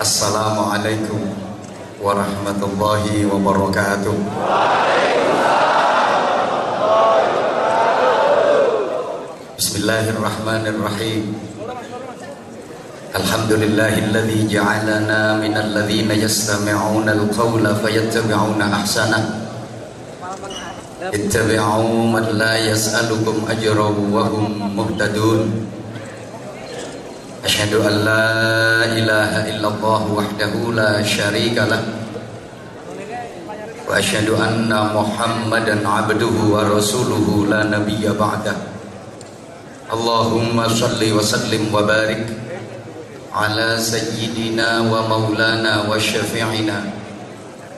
Assalamualaikum warahmatullahi wabarakatuh. Bismillahirrahmanirrahim. Alhamdulillahilladzi ja'alana minal ladzina yastami'una al-qawla fayattabi'una ahsanah. Ittabi'u man la yas'alukum ajran wa hum muhtadun. Asyhadu an la ilaha illallah wahdahu la syarika lah wa asyhadu anna Muhammadan abduhu wa rasuluhu la nabiyya ba'dah. Allahumma shalli wa sallim wa barik ala sayyidina wa maulana wa syafi'ina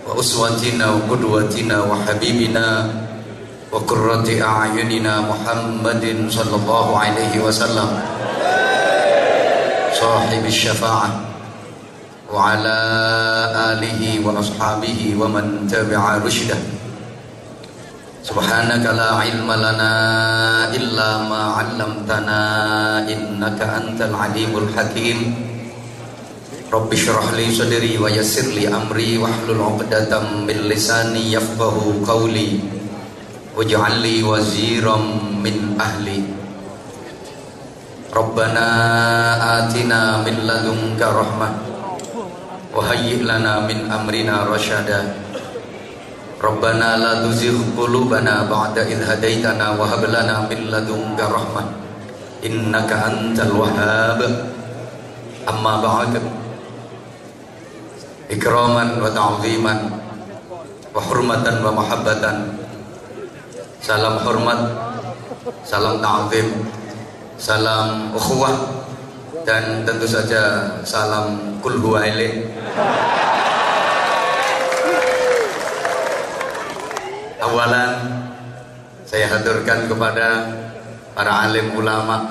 wa uswatina wa qudwatina wa habibina wa qurrati a'yunina Muhammadin sallallahu alaihi wasallam sahib syafa'ah wa ala alihi wa ashabihi wa man tabi'a rusydah. Subhanaka la ilma lana illa ma 'allamtana innaka antal alimul hakim. Rabbi shrah li sadri wa yassir li amri wahlul 'uqdatam min lisani yafqahu qawli waj'al li waziran min ahli. Rabbana atina min ladunka rahmah wa hayyi' lana min amrina rasyada. Rabbana la tuzigh qulubana ba'da idh hadaitana wa hab lana min ladunka rahmah innaka antal wahhab. Amma ba'd. Ikraman wa ta'ziman wa hurmatan wa mahabbatan. Salam hormat, salam ta'zim, salam ukhuwah, dan tentu saja salam kul huwa ilaih. Awalan saya haturkan kepada para alim ulama,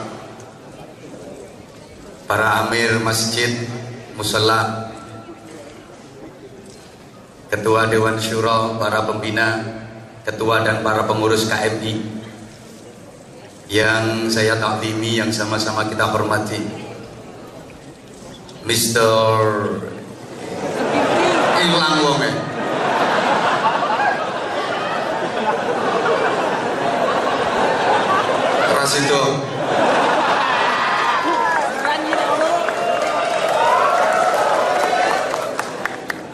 para amir masjid, musalla, ketua dewan syura, para pembina, ketua dan para pengurus KMI yang saya taklimi, yang sama-sama kita hormati. Mr. Ilang wonge. Keras itu.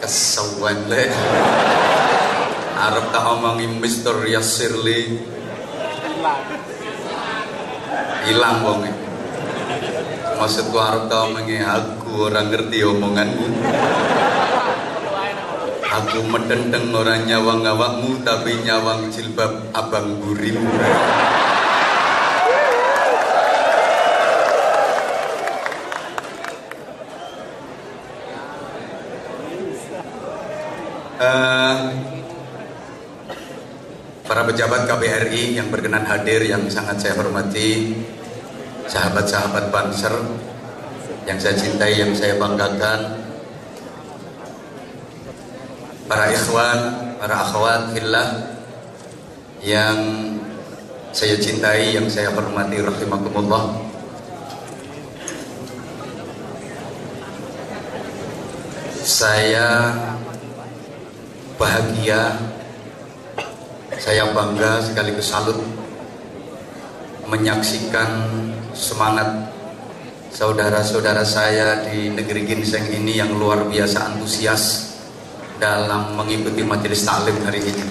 Kesawan le. Arab tak omongin Mr. Yassirli. Hilang wongnya. Maksudku Arab tau aku orang ngerti omonganmu. Aku medendeng orang nyawang awakmu tapi nyawang jilbab abang burim. Para pejabat KBRI yang berkenan hadir, yang sangat saya hormati, sahabat-sahabat Banser yang saya cintai, yang saya banggakan, para ikhwan, para akhwat fillah yang saya cintai, yang saya hormati, rahimakumullah. Saya bahagia, saya bangga sekaligus salut menyaksikan semangat saudara-saudara saya di negeri ginseng ini yang luar biasa antusias dalam mengikuti majelis taklim hari ini.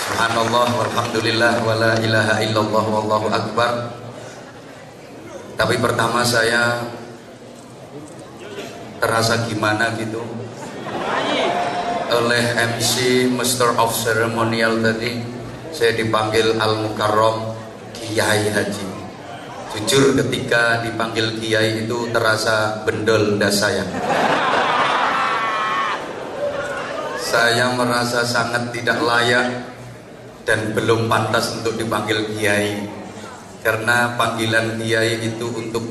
Subhanallah walhamdulillah wala ilaha illallah wallahu akbar. Tapi pertama saya terasa gimana gitu oleh MC Master of Ceremonial tadi. Saya dipanggil Al-Mukarram Kiai Haji. Jujur ketika dipanggil Kiai itu terasa bendol das saya. Saya merasa sangat tidak layak dan belum pantas untuk dipanggil Kiai. Karena panggilan Kiai itu untuk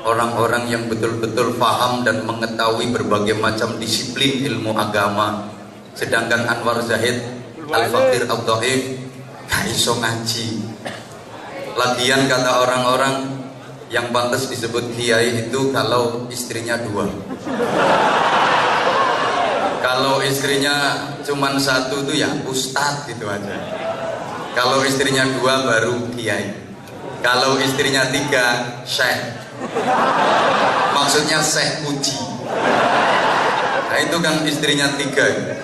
orang-orang yang betul-betul paham dan mengetahui berbagai macam disiplin ilmu agama. Sedangkan Anwar Zahid Al-Fakir Al-Dhaif gak iso ngaji. Lagian kata orang-orang yang pantas disebut kiai itu kalau istrinya 2. Kalau istrinya cuman 1 tuh ya ustadz gitu aja. Kalau istrinya 2 baru kiai. Kalau istrinya 3 syekh. Maksudnya syekh puji. Nah itu kan istrinya 3.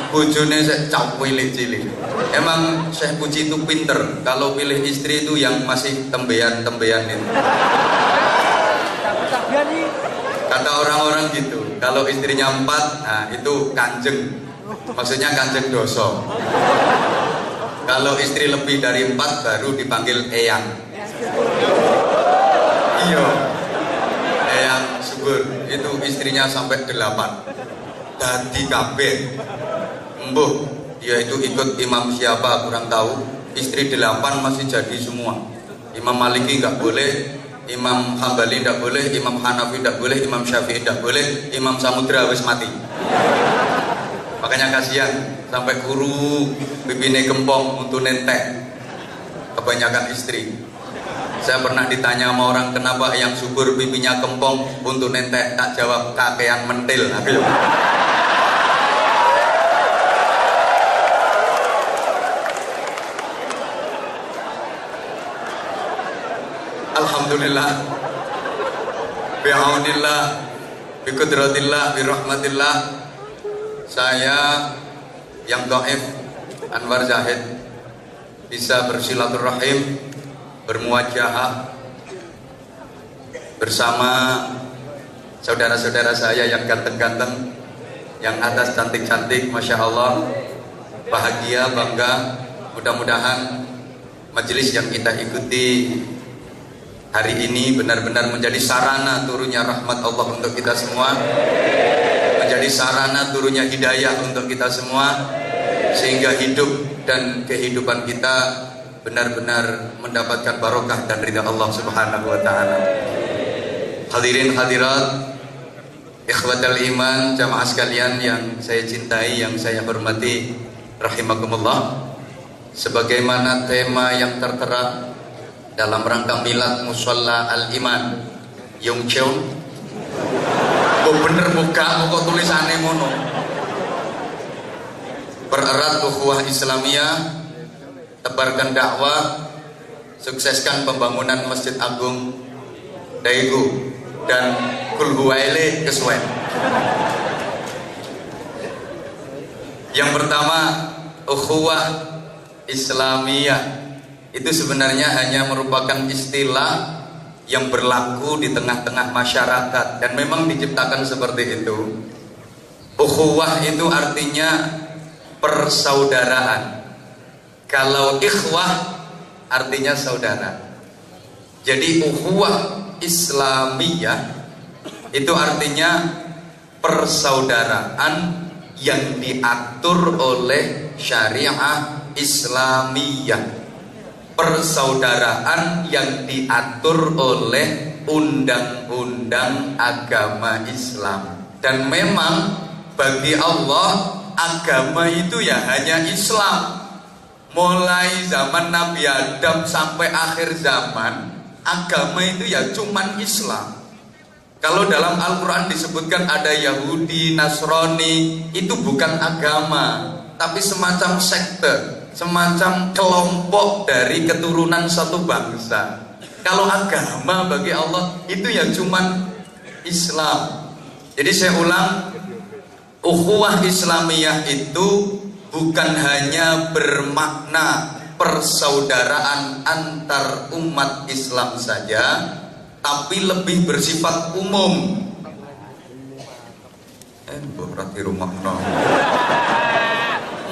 Bojone saya cap cilik. Emang Syekh Puji itu pinter. Kalau pilih istri itu yang masih tembean-tembean itu. Kata orang-orang gitu. Kalau istrinya 4, nah itu kanjeng. Maksudnya kanjeng doso. Kalau istri lebih dari 4 baru dipanggil eyang. Iya. Eyang subur. Itu istrinya sampai 8. Dadi kabeh. Embuh, dia itu ikut imam siapa kurang tahu. Istri 8 masih jadi semua. Imam Maliki nggak boleh, Imam Hambali nggak boleh, Imam Hanafi nggak boleh, Imam Syafi'i nggak boleh, Imam Samudra wis mati. Makanya kasihan sampai guru bibine gempong untuk nentek. Kebanyakan istri. Saya pernah ditanya sama orang kenapa yang subur pipinya kempong untuk nentek, tak jawab kakean mentil. Alhamdulillah, bi'aunillah, biqudratillah, birahmatillah. Saya yang dhaif Anwar Zahid bisa bersilaturahim, bermuajahah bersama saudara-saudara saya yang ganteng-ganteng, yang atas cantik-cantik, Masya Allah. Bahagia, bangga. Mudah-mudahan majelis yang kita ikuti hari ini benar-benar menjadi sarana turunnya rahmat Allah untuk kita semua, menjadi sarana turunnya hidayah untuk kita semua, sehingga hidup dan kehidupan kita benar-benar mendapatkan barokah dan ridha Allah Subhanahu wa taala. Hadirin hadirat, ikhwatal iman, jamaah sekalian yang saya cintai, yang saya hormati, rahimakumullah. Sebagaimana tema yang tertera dalam rangka milad Musholla Al-Iman Yongcheon, kok bener muka kok tulisannya mono. Pererat ukhuwah Islamiyah, tebarkan dakwah, sukseskan pembangunan Masjid Agung Daegu dan Kulhuwaile Keswen. Yang pertama, ukhuwah Islamiyah itu sebenarnya hanya merupakan istilah yang berlaku di tengah-tengah masyarakat dan memang diciptakan seperti itu. Ukhuwah itu artinya persaudaraan. Kalau ikhwah artinya saudara. Jadi ukhuwah Islamiyah itu artinya persaudaraan yang diatur oleh syariah Islamiyah. Persaudaraan yang diatur oleh undang-undang agama Islam. Dan memang bagi Allah agama itu ya hanya Islam. Mulai zaman Nabi Adam sampai akhir zaman, agama itu ya cuman Islam. Kalau dalam Al-Quran disebutkan ada Yahudi, Nasrani, itu bukan agama, tapi semacam sekte, semacam kelompok dari keturunan satu bangsa. Kalau agama bagi Allah itu ya cuman Islam. Jadi saya ulang, ukhuwah Islamiyah itu bukan hanya bermakna persaudaraan antar umat Islam saja, tapi lebih bersifat umum. Berarti rumah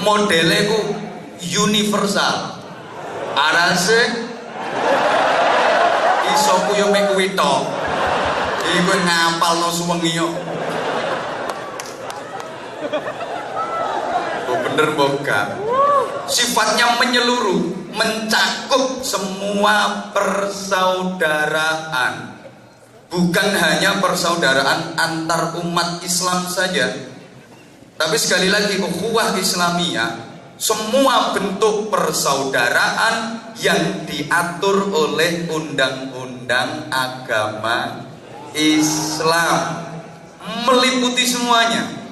modelnya itu universal. Arase iso kuyo mek kuwi tok. Iku ngapalno suwengi yo. Bener bukan? Sifatnya menyeluruh, mencakup semua persaudaraan. Bukan hanya persaudaraan antar umat Islam saja, tapi sekali lagi ukhuwah Islamiyah semua bentuk persaudaraan yang diatur oleh undang-undang undang-undang agama Islam, meliputi semuanya.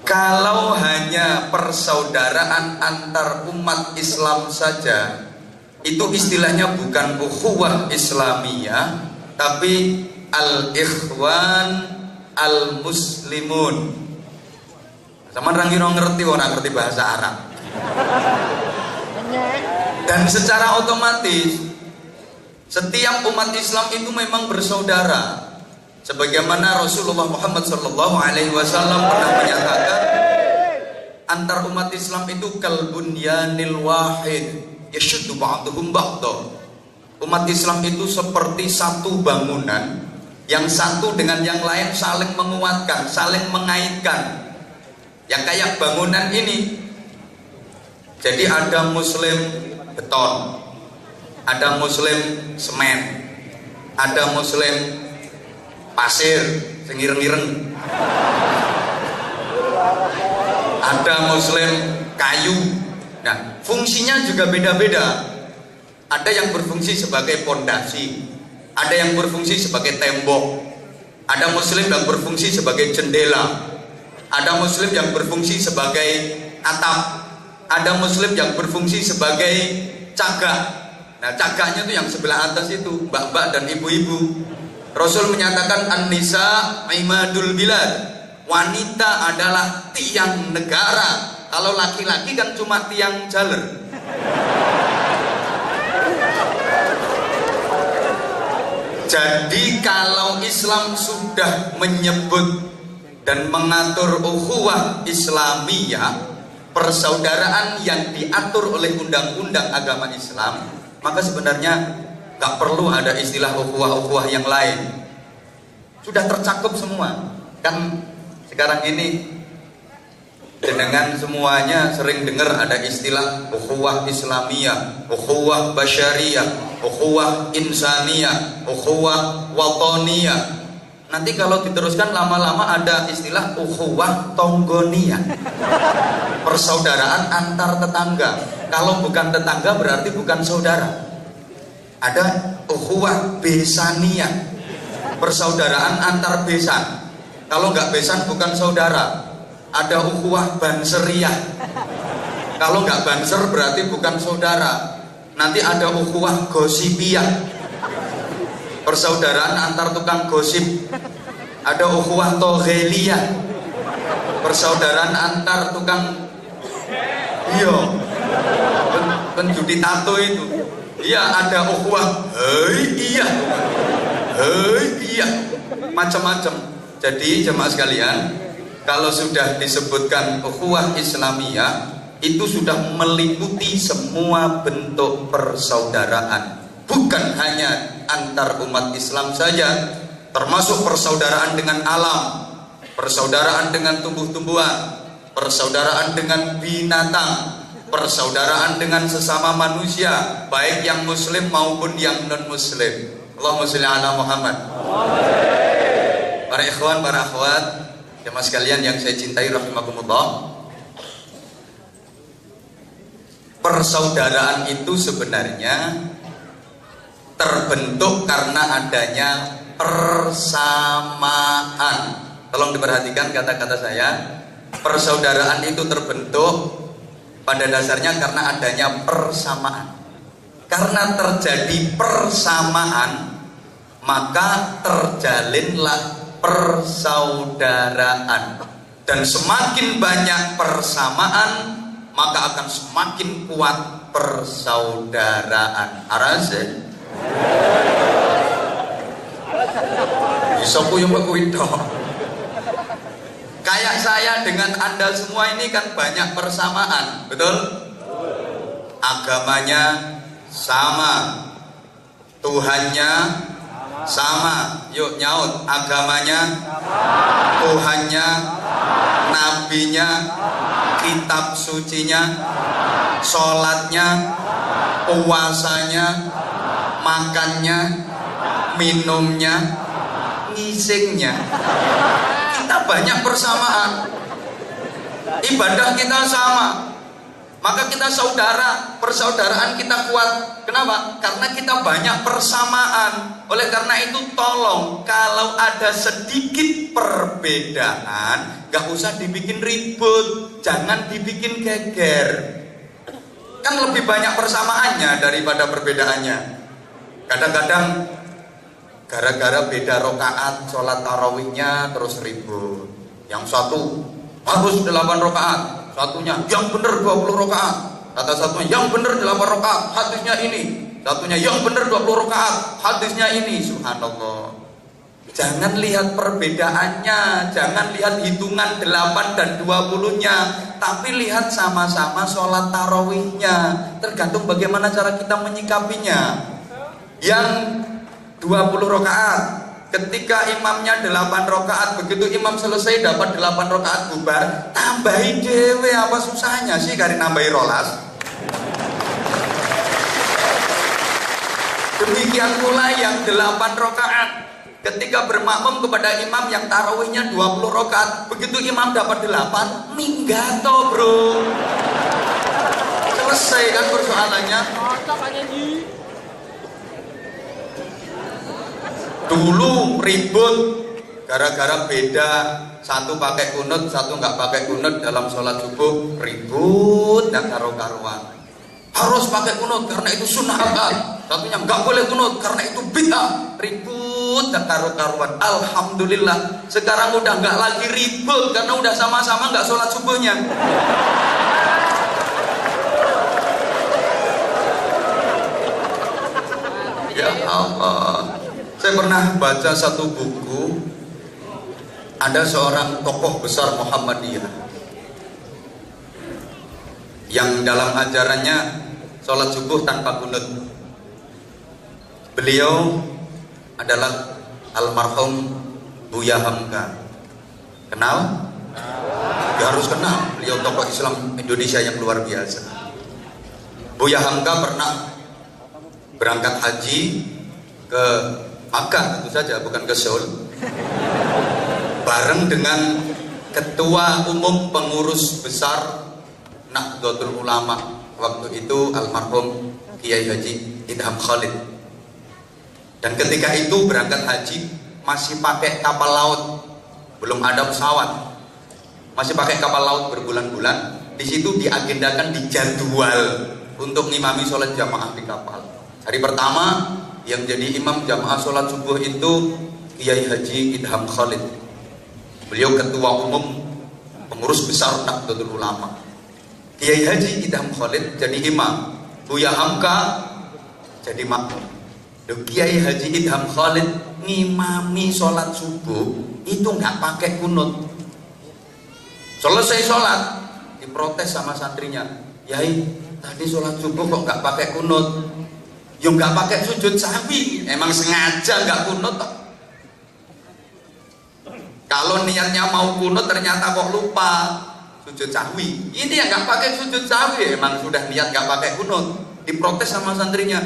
Kalau hanya persaudaraan antar umat Islam saja, itu istilahnya bukan ukhuwah Islamiyah, tapi al-ikhwan al-muslimun. Sama orang ngerti bahasa Arab. Dan secara otomatis setiap umat Islam itu memang bersaudara. Sebagaimana Rasulullah Muhammad SAW pernah menyatakan, antar umat Islam itu kalbunyanil wahid yashuddu ba'duhum ba'dah. Umat Islam itu seperti satu bangunan yang satu dengan yang lain saling menguatkan, saling mengaitkan. Yang kayak bangunan ini. Jadi ada muslim beton, ada muslim semen, ada muslim pasir sing ireng-ireng, ada muslim kayu. Nah, fungsinya juga beda-beda. Ada yang berfungsi sebagai pondasi, ada yang berfungsi sebagai tembok, ada muslim yang berfungsi sebagai jendela, ada muslim yang berfungsi sebagai atap, ada muslim yang berfungsi sebagai cagak. Nah, cagaknya itu yang sebelah atas itu, mbak-mbak dan ibu-ibu. Rasul menyatakan an-nisa imadul bilad, wanita adalah tiang negara. Kalau laki-laki kan cuma tiang jaler. Jadi kalau Islam sudah menyebut dan mengatur ukhuwah Islamiyah, persaudaraan yang diatur oleh undang-undang agama Islam, maka sebenarnya gak perlu ada istilah ukhuwah-ukhuwah yang lain. Sudah tercakup semua. Kan sekarang ini jenengan semuanya sering dengar ada istilah ukhuwah Islamiyah, ukhuwah basyariyah, ukhuwah insaniyah, ukhuwah watoniyah. Nanti kalau diteruskan lama-lama ada istilah ukhuwah tonggoniyah, persaudaraan antar tetangga. Kalau bukan tetangga berarti bukan saudara. Ada ukhuwah besaniyah, persaudaraan antar besan. Kalau nggak besan bukan saudara. Ada ukhuwah banseriyah. Kalau nggak banser berarti bukan saudara. Nanti ada ukhuwah gosipiyah, persaudaraan antar tukang gosip. Ada ukhuwah togheliyah, persaudaraan antar tukang penjudi tato itu. Iya, ada ukhuwah iya, macam-macam. Jadi jemaah sekalian, kalau sudah disebutkan ukhuwah Islamiyah, itu sudah meliputi semua bentuk persaudaraan. Bukan hanya antar umat Islam saja, termasuk persaudaraan dengan alam, persaudaraan dengan tumbuh-tumbuhan, persaudaraan dengan binatang, persaudaraan dengan sesama manusia, baik yang muslim maupun yang non-muslim. Allahumma sholli ala Muhammad. Para ikhwan, para akhwat, jemaah sekalian yang saya cintai rahimakumullah, persaudaraan itu sebenarnya terbentuk karena adanya persamaan. Tolong diperhatikan kata-kata saya. Persaudaraan itu terbentuk pada dasarnya karena adanya persamaan. Karena terjadi persamaan, maka terjalinlah persaudaraan. Dan semakin banyak persamaan, maka akan semakin kuat persaudaraan. Arase Isoku yang kayak saya dengan Anda semua ini kan banyak persamaan, betul? Agamanya sama, Tuhannya sama. Yuk nyaut, agamanya, Tuhannya, nabinya, kitab sucinya, sholatnya, puasanya, makannya, minumnya, ngisingnya. Kita banyak persamaan. Ibadah kita sama. Maka kita saudara, persaudaraan kita kuat. Kenapa? Karena kita banyak persamaan. Oleh karena itu tolong, kalau ada sedikit perbedaan, gak usah dibikin ribut, jangan dibikin geger. Kan lebih banyak persamaannya daripada perbedaannya. Kadang-kadang gara-gara beda rokaat sholat tarawihnya terus ribut. Yang satu harus 8 rokaat, satunya yang benar 20 rokaat, kata satunya yang benar 8 rokaat, hadisnya ini, satunya yang benar 20 rokaat, hadisnya ini. Subhanallah. Jangan lihat perbedaannya, jangan lihat hitungan 8 dan 20-nya, tapi lihat sama-sama sholat tarawihnya. Tergantung bagaimana cara kita menyikapinya. Yang 20 rokaat, ketika imamnya 8 rokaat, begitu imam selesai dapat 8 rokaat bubar, tambahi dewe, apa susahnya sih kari nambahi rolas. Demikian pula yang 8 rokaat, ketika bermakmum kepada imam yang tarawihnya 20 rokaat, begitu imam dapat 8, minggato bro, selesai kan persoalannya. Dulu ribut gara-gara beda, satu pakai kunut, satu nggak pakai kunut dalam sholat subuh, ribut dan karu-karuan. Harus pakai kunut karena itu sunnah akad, satunya nggak boleh kunut karena itu bid'ah, ribut dan karu-karuan. Alhamdulillah sekarang udah nggak lagi ribut karena udah sama-sama nggak sholat subuhnya. Ya Allah. Saya pernah baca satu buku, ada seorang tokoh besar Muhammadiyah yang dalam ajarannya sholat subuh tanpa kunut. Beliau adalah almarhum Buya Hamka. Kenal? Ya harus kenal. Beliau tokoh Islam Indonesia yang luar biasa. Buya Hamka pernah berangkat haji ke Makkah, tentu saja, bukan ke Seoul, bareng dengan ketua umum pengurus besar Nahdlatul Ulama waktu itu almarhum Kiai Haji Idham Khalid. Dan ketika itu berangkat haji masih pakai kapal laut, belum ada pesawat, masih pakai kapal laut berbulan-bulan. Di situ diagendakan, dijadwal untuk ngimami sholat jamaah di kapal. Hari pertama yang jadi imam jamaah sholat subuh itu Kiai Haji Idham Khalid. Beliau ketua umum pengurus besar Nahdlatul Ulama. Kiai Haji Idham Khalid jadi imam, Buya Hamka jadi makmum. Kiai Haji Idham Khalid ngimami sholat subuh itu nggak pakai kunut. Selesai sholat diprotes sama santrinya, Yai tadi sholat subuh kok nggak pakai kunut? Ya nggak pakai sujud sahwi, emang sengaja nggak kunut. Kalau niatnya mau kunut ternyata kok lupa sujud sahwi. Ini yang nggak pakai sujud sahwi, emang sudah niat nggak pakai kunut. Diprotes sama santrinya,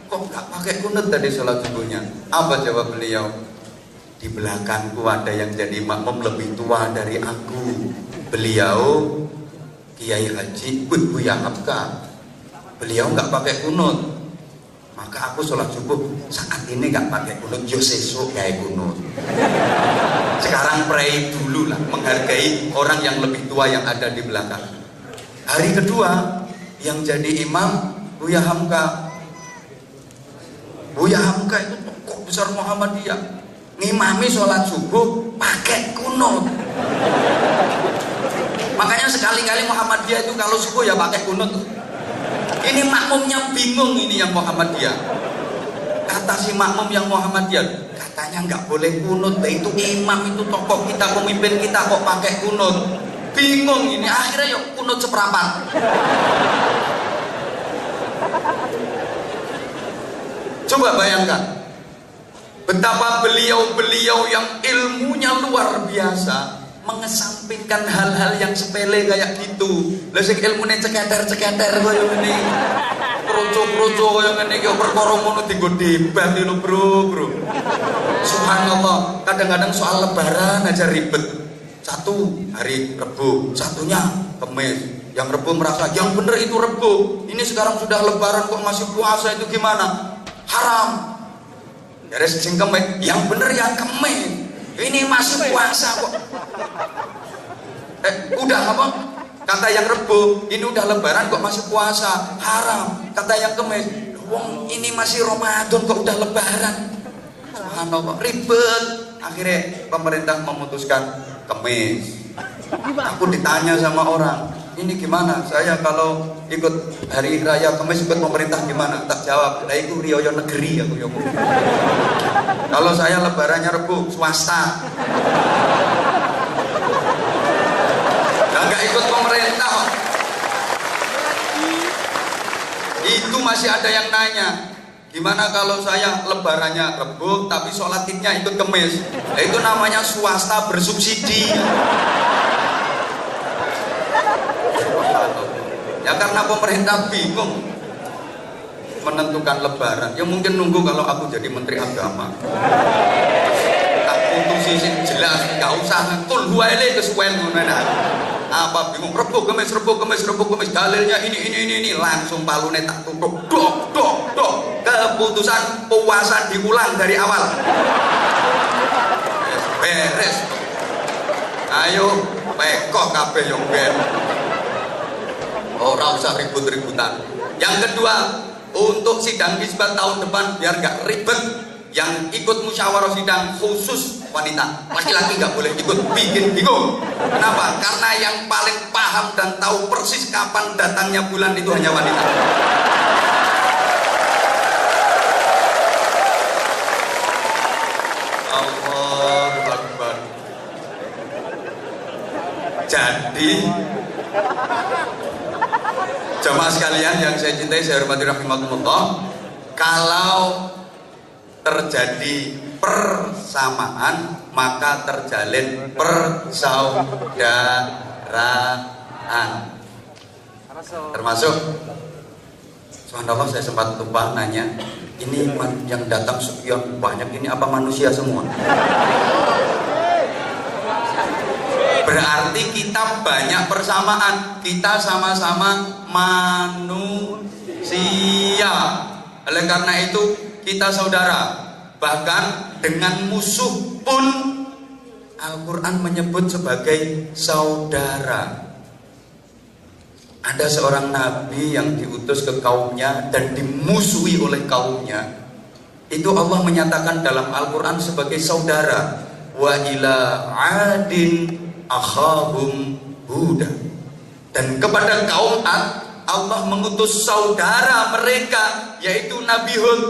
kok nggak pakai kunut tadi sholat subuhnya? Apa jawab beliau? Di belakangku ada yang jadi makmum lebih tua dari aku. Beliau Kiai Haji Buya Hamka. Beliau nggak pakai kunut. Maka aku sholat subuh saat ini nggak pakai kunut, yo sesuk kayak kunut. Sekarang pray dulu lah, menghargai orang yang lebih tua yang ada di belakang. Hari kedua yang jadi imam Buya Hamka. Buya Hamka itu tokoh besar Muhammadiyah, ngimami sholat subuh pakai kunut. Makanya sekali-kali Muhammadiyah itu kalau subuh ya pakai kunut. Ini makmumnya bingung, ini yang Muhammadiyah. Kata si makmum yang Muhammadiyah, katanya nggak boleh kunut. Itu imam, itu tokoh kita, pemimpin kita kok pakai kunut. Bingung ini, akhirnya yuk kunut seperempat. Coba bayangkan betapa beliau-beliau yang ilmunya luar biasa mengesampingkan hal-hal yang sepele kayak gitu. Lah sing ilmune ceketer-ceketer koyo ngene. Kroco-kroco koyo ngene iki perkara ngono dienggo debat lho, Bro. Subhanallah, kadang-kadang soal lebaran aja ribet. Satu hari Rebo, satunya Kamis. Yang Rebo merasa yang bener itu Rebo. Ini sekarang sudah Lebaran kok masih puasa, itu gimana? Haram. Dari sing Kemis, yang bener yang Kemis. Ini masih puasa kok. Udah apa? Kata yang Rebo, ini udah Lebaran kok masih puasa, haram. Kata yang Kemis, wong ini masih Ramadan kok udah Lebaran. Subhanallah, ribet. Akhirnya pemerintah memutuskan Kemis. Aku ditanya sama orang, ini gimana? Saya kalau ikut hari raya Kemis ikut pemerintah gimana? Tak jawab, nah itu riyo negeri aku yang ngomong. Kalau saya Lebarannya Rebo, swasta. Nggak ikut pemerintah. Itu masih ada yang nanya, gimana kalau saya Lebarannya Rebo tapi sholat idnya ikut Kemis? Nah, itu namanya swasta bersubsidi. Ya karena pemerintah bingung menentukan Lebaran. Ya mungkin nunggu kalau aku jadi Menteri Agama. Tak putusi sing jelas, nggak usah kul huwaile kesuwen ngono. Apa bingung Rebo Kemis dalilnya ini langsung palune tak tutup dok keputusan puasa diulang dari awal. Beres. Ayo pekok kabeh yo ben. Ora usah ribut-ributan. Yang kedua, untuk sidang isbat tahun depan biar gak ribet, yang ikut musyawarah sidang khusus wanita, laki-laki gak boleh ikut, bikin bingung. Kenapa? Karena yang paling paham dan tahu persis kapan datangnya bulan itu hanya wanita. Allahu Akbar. Jadi jamaah sekalian yang saya cintai, saya hormati rahimakumullah, kalau terjadi persamaan maka terjalin persaudaraan. Termasuk subhanallah, saya sempat lupa nanya, ini yang datang sekian banyak ini apa manusia semua? Berarti kita banyak persamaan, kita sama-sama manusia. Oleh karena itu kita saudara. Bahkan dengan musuh pun Al-Quran menyebut sebagai saudara. Ada seorang nabi yang diutus ke kaumnya dan dimusuhi oleh kaumnya. Itu Allah menyatakan dalam Al-Quran sebagai saudara. Wa ila adin akhahum Huda. Dan kepada kaum Ad Allah mengutus saudara mereka yaitu Nabi Hud.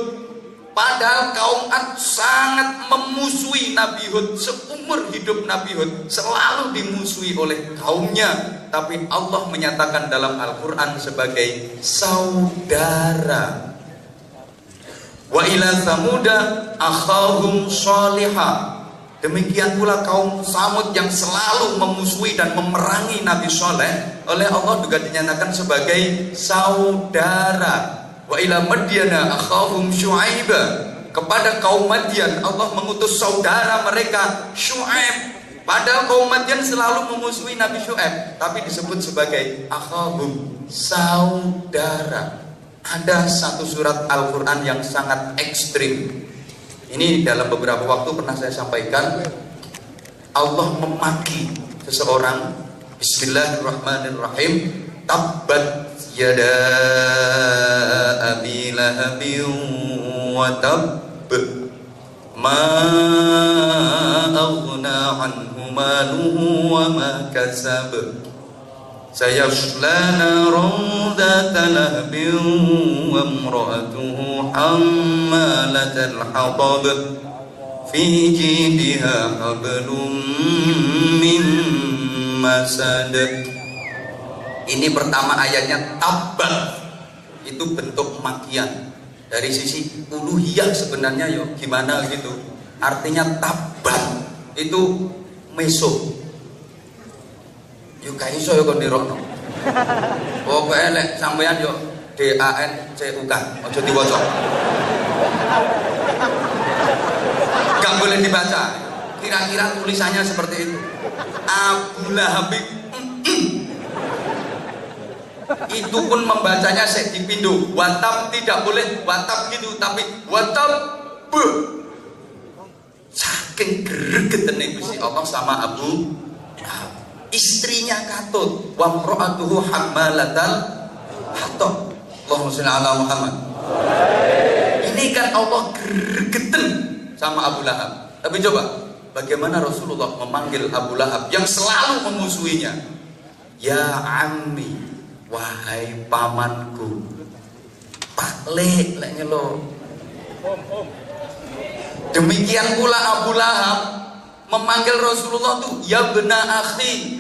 Padahal kaum Ad sangat memusuhi Nabi Hud. Seumur hidup Nabi Hud selalu dimusuhi oleh kaumnya, tapi Allah menyatakan dalam Al-Quran sebagai saudara. Wa ila Thamuda akhahum Shalihah. Demikian pula kaum Samud yang selalu memusuhi dan memerangi Nabi Soleh, oleh Allah juga dinyatakan sebagai saudara. Wa ila Madyana akhahum Syu'aiba. Kepada kaum Madian Allah mengutus saudara mereka Syu'aib. Padahal kaum Madian selalu memusuhi Nabi Syu'aib, tapi disebut sebagai akhahum, saudara. Ada satu surat Al-Quran yang sangat ekstrim. Ini dalam beberapa waktu pernah saya sampaikan. Allah memaki seseorang. Bismillahirrahmanirrahim. Tabbat yada abi lahabin wa tabb ma aghna anhu maluhu wa ma kasab sayasla naran dhata lahbin wa imra'atuhu hammalatal hatab fi jidha hablum min masad. Ini pertama ayatnya tabbat, itu bentuk makian. Dari sisi uluhiyah sebenarnya yo gimana gitu. Artinya tabbat itu meso. Yo gak iso yo kon dirokno. Pokoke lek sampean yo DANCUK, aja diwaca. Gak boleh dibaca. Kira-kira tulisannya seperti itu. Abu Lahab. Itu pun membacanya sek dipindu. Watab tidak boleh watab gitu, tapi watab be. Saking gregetene Gusti Allah sama Abu Lahab. Istrinya katut, wa imra'atuhu hammalatal hatab. Allahumma shalli ala Muhammad. Ini kan Allah gregeten sama Abu Lahab. Tapi coba, bagaimana Rasulullah memanggil Abu Lahab yang selalu memusuhinya? Ya ammi, wahai pamanku. Pak lek nyelo. Demikian pula Abu Lahab memanggil Rasulullah tuh ya bena akhi,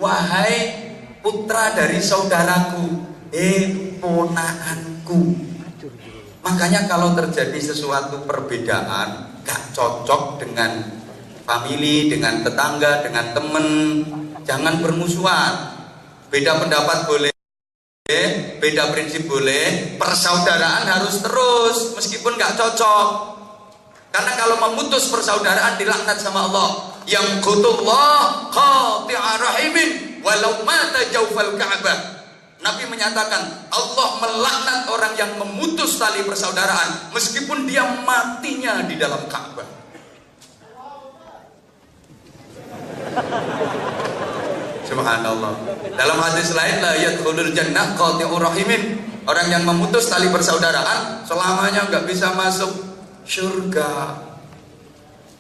wahai putra dari saudaraku, ponaanku. Makanya kalau terjadi sesuatu perbedaan gak cocok dengan family, dengan tetangga, dengan temen, jangan bermusuhan. Beda pendapat boleh, beda prinsip boleh, persaudaraan harus terus meskipun gak cocok. Karena kalau memutus persaudaraan dilaknat sama Allah. Yang qutullah qati'a rahimin walau mata jawfal Ka'bah. Nabi menyatakan Allah melaknat orang yang memutus tali persaudaraan meskipun dia matinya di dalam Ka'bah. Subhanallah. Dalam hadis lain la yadkhulul jannah qati'ur rahimin. Orang yang memutus tali persaudaraan selamanya nggak bisa masuk surga.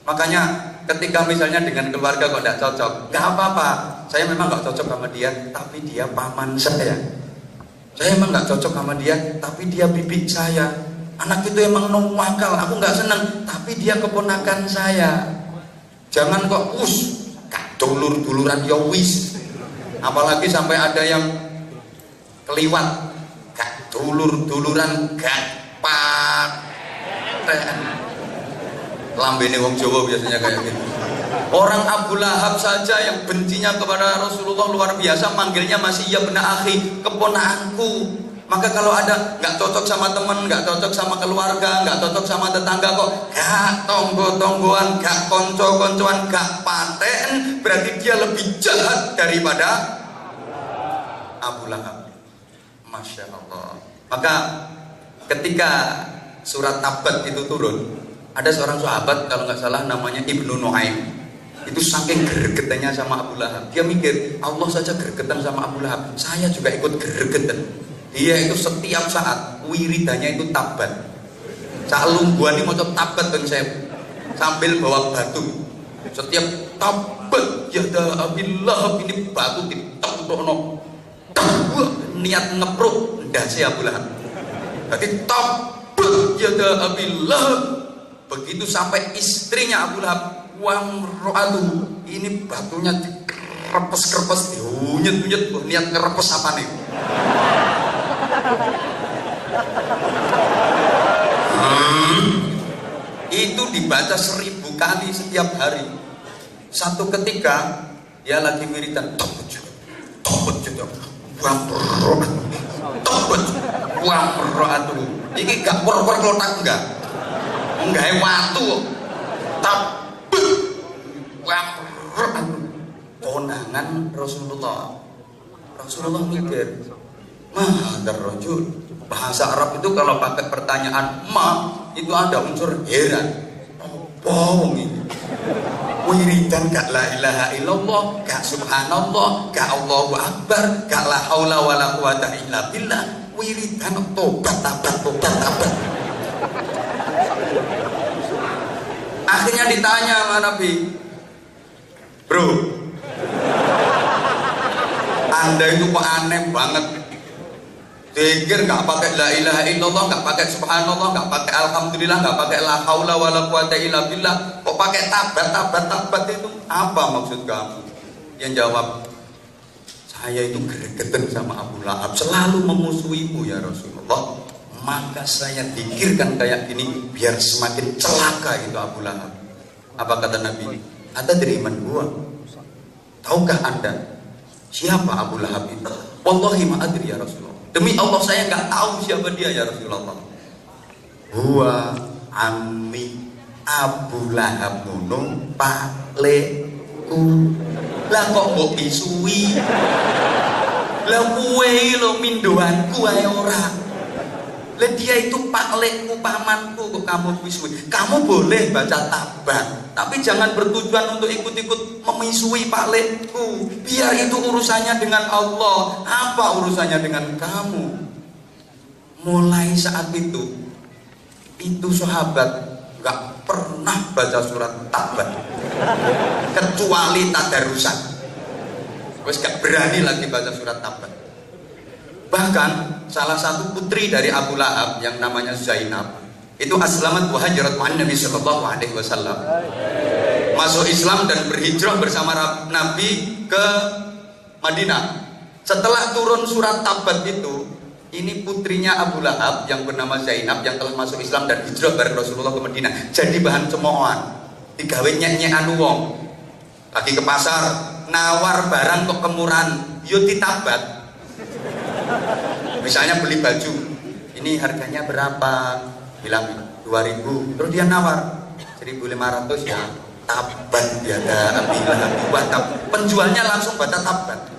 Makanya ketika misalnya dengan keluarga kok tidak cocok, nggak apa-apa. Saya memang nggak cocok sama dia, tapi dia paman saya. Saya memang nggak cocok sama dia, tapi dia bibi saya. Anak itu emang nuwakal, aku nggak seneng, tapi dia keponakan saya. Jangan kok kak dulur-duluran ya wis. Apalagi sampai ada yang keliwat, kak dulur-duluran gak lambene wong Jawa biasanya kayak gitu. Orang Abu Lahab saja yang bencinya kepada Rasulullah luar biasa, manggilnya masih ya benar akhi, keponakanku. Maka kalau ada nggak cocok sama teman, nggak cocok sama keluarga, nggak cocok sama tetangga kok gak tonggo-tonggoan, gak konco-koncoan, gak paten, berarti dia lebih jahat daripada Abu Lahab. Masya Allah. Maka ketika surat Tabat itu turun, ada seorang sahabat kalau nggak salah namanya Ibnu Nuaim. Itu saking gregetannya sama Abu Lahab, dia mikir Allah saja gregetan sama Abu Lahab, saya juga ikut gregetan. Dia itu setiap saat wiridannya itu Tabat. Cak lungguan ini mau Tabat bang saya sambil bawa batu. Setiap Tabat ya dah Abu Lahab, ini batu ditempelno. Niat ngepruk ndase Abu Lahab. Jadi Tabat ya dah Abu Lahab. Begitu sampai istrinya Abu Lahab, wamro'atu, ini batunya dikerepes-kerepes, diunyet-unyet, niat ngerepes apa nih? Itu dibaca 1000 kali setiap hari. Satu ketika dia lagi wiridan, tobat juga, wamro'atu, ini gak pur-pur klotak enggak? Enggak watu tapi konangan Rasulullah mikir mahadar rajul. Bahasa Arab itu kalau pakai pertanyaan ma itu ada unsur heran. Bohong ini wiridan gak la ilaha illallah, gak subhanallah, gak Allahu akbar, gak la haula wala quwata illa billah. Wiridan tobat. Akhirnya ditanya sama Nabi, bro, Anda itu kok aneh banget. Pikir gak pakai la ilaha illallah, gak pakai subhanallah, gak pakai alhamdulillah, gak pakai la haula wala quwata illa billah, kok pakai tabat itu apa maksud kamu? Yang jawab, saya itu gregetan sama Abu Lahab, selalu memusuhimu ya Rasulullah. Maka saya pikirkan kayak gini biar semakin celaka itu Abu Lahab. Apa kata Nabi? Anda dari man gua. Tahukah Anda siapa Abu Lahab itu? Wallahi ma adri ya Rasulullah. Demi Allah saya nggak tahu siapa dia ya Rasulullah. Huwa ammi Abu Lahab ngono pakleku. Lah kok mbok isui? Lah kuwe lo mindoanku ae ora. Lah dia itu paklekku, pamanku kok kamu misui. Kamu boleh baca tabat, tapi jangan bertujuan untuk ikut-ikut memisui paklekku. Biar itu urusannya dengan Allah. Apa urusannya dengan kamu? Mulai saat itu sahabat nggak pernah baca surat tabat kecuali tadarusan. Wes gak berani lagi baca surat tabat. Bahkan salah satu putri dari Abu Lahab yang namanya Zainab itu aslamat wa hajarat ma'an Nabi sallallahu alaihi wasallam. Masuk Islam dan berhijrah bersama Nabi ke Madinah. Setelah turun surat tabat itu, ini putrinya Abu Lahab yang bernama Zainab yang telah masuk Islam dan hijrah bareng Rasulullah ke Madinah jadi bahan cemoohan, digawe nyek-nyekan wong. Lagi ke pasar, nawar barang kok kemurahan, yo ditabat. Misalnya beli baju, ini harganya berapa? Bilang 2.000. Terus dia nawar 1.500 ya. Tabat biada buat penjualnya langsung baca tabat.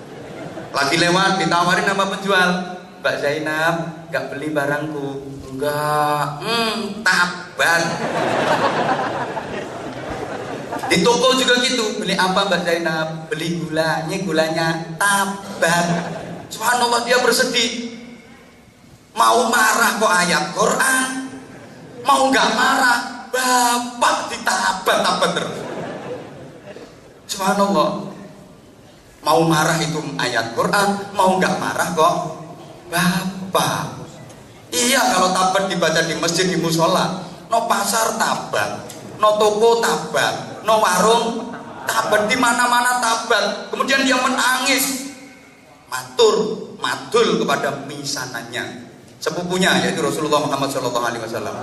Lagi lewat ditawarin sama penjual, Mbak Zainab, nggak beli barangku? Enggak, tabat. Di toko juga gitu, beli apa Mbak Zainab? Beli gulanya tabat. Subhanallah, dia bersedih. Mau marah kok ayat Quran, mau nggak marah, bapak ditabat-tabat terus. Subhanallah, mau marah itu ayat Quran, mau nggak marah kok bapak. Iya, kalau tabat dibaca di masjid, di musola, no pasar tabat, no toko tabat, no warung tabat, di mana-mana tabat. Kemudian dia menangis, madul kepada misanannya, sepupunya yaitu Rasulullah Muhammad SAW.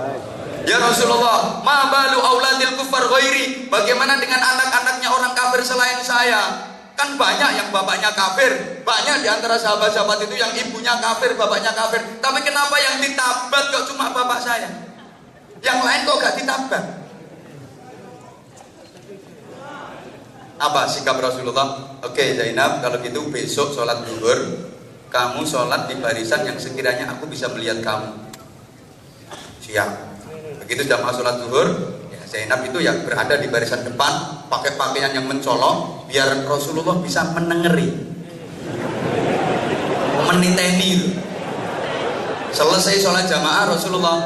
Ya Rasulullah, ma balu auladil kufar ghairi, bagaimana dengan anak-anaknya orang kafir selain saya? Kan banyak yang bapaknya kafir, banyak di antara sahabat-sahabat itu yang ibunya kafir, bapaknya kafir. Tapi kenapa yang ditabat kok cuma bapak saya? Yang lain kok gak ditabat? Apa sikap Rasulullah? Oke Zainab, kalau gitu besok sholat zuhur kamu sholat di barisan yang sekiranya aku bisa melihat kamu. Siap. Begitu jamaah sholat zuhur, ya Zainab itu yang berada di barisan depan, pakai pakaian yang mencolok, biar Rasulullah bisa menengeri, meniteni. Selesai sholat jamaah Rasulullah,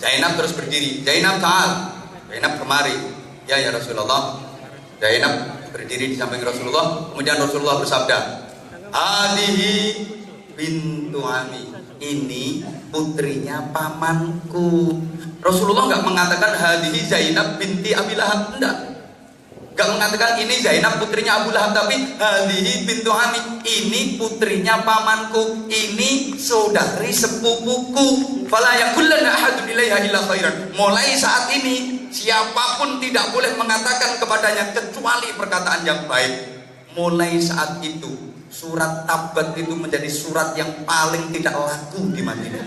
Zainab terus berdiri. Zainab ta'al, Zainab kemari. Ya Rasulullah. Zainab berdiri di samping Rasulullah. Kemudian Rasulullah bersabda, Adihi bintu ami, ini putrinya pamanku. Rasulullah nggak mengatakan hadihi Zainab binti Abi Lahab, enggak. Nggak mengatakan ini Zainab putrinya Abu Lahab, tapi hadihi bintu ami, ini putrinya pamanku, ini saudari sepupuku. Fala yaqulanna ahadun ilaiha illa khairan. Mulai saat ini siapapun tidak boleh mengatakan kepadanya kecuali perkataan yang baik. Mulai saat itu surat tabat itu menjadi surat yang paling tidak laku di Madinah.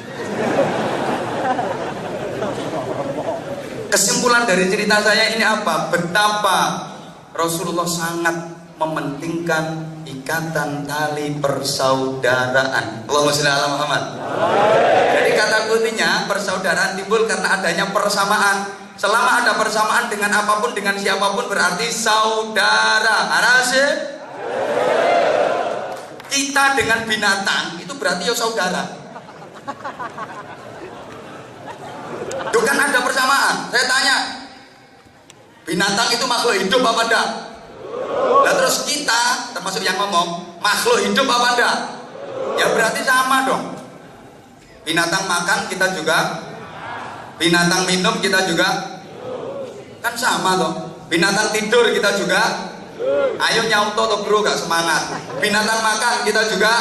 Kesimpulan dari cerita saya ini apa? Betapa Rasulullah sangat mementingkan ikatan tali persaudaraan. Allahumma sholli ala Muhammad. Jadi kata kuncinya persaudaraan timbul karena adanya persamaan. Selama ada persamaan dengan apapun, dengan siapapun, berarti saudara. Arase? Kita dengan binatang itu berarti ya saudara. Itu kan ada persamaan. Saya tanya, binatang itu makhluk hidup apa enggak? Nah terus kita, termasuk yang ngomong, makhluk hidup apa enggak? Ya berarti sama dong. Binatang makan kita juga, binatang minum kita juga, kan sama dong. Binatang tidur kita juga. Ayo nyauto toh bro, gak semangat. Binatang makan kita juga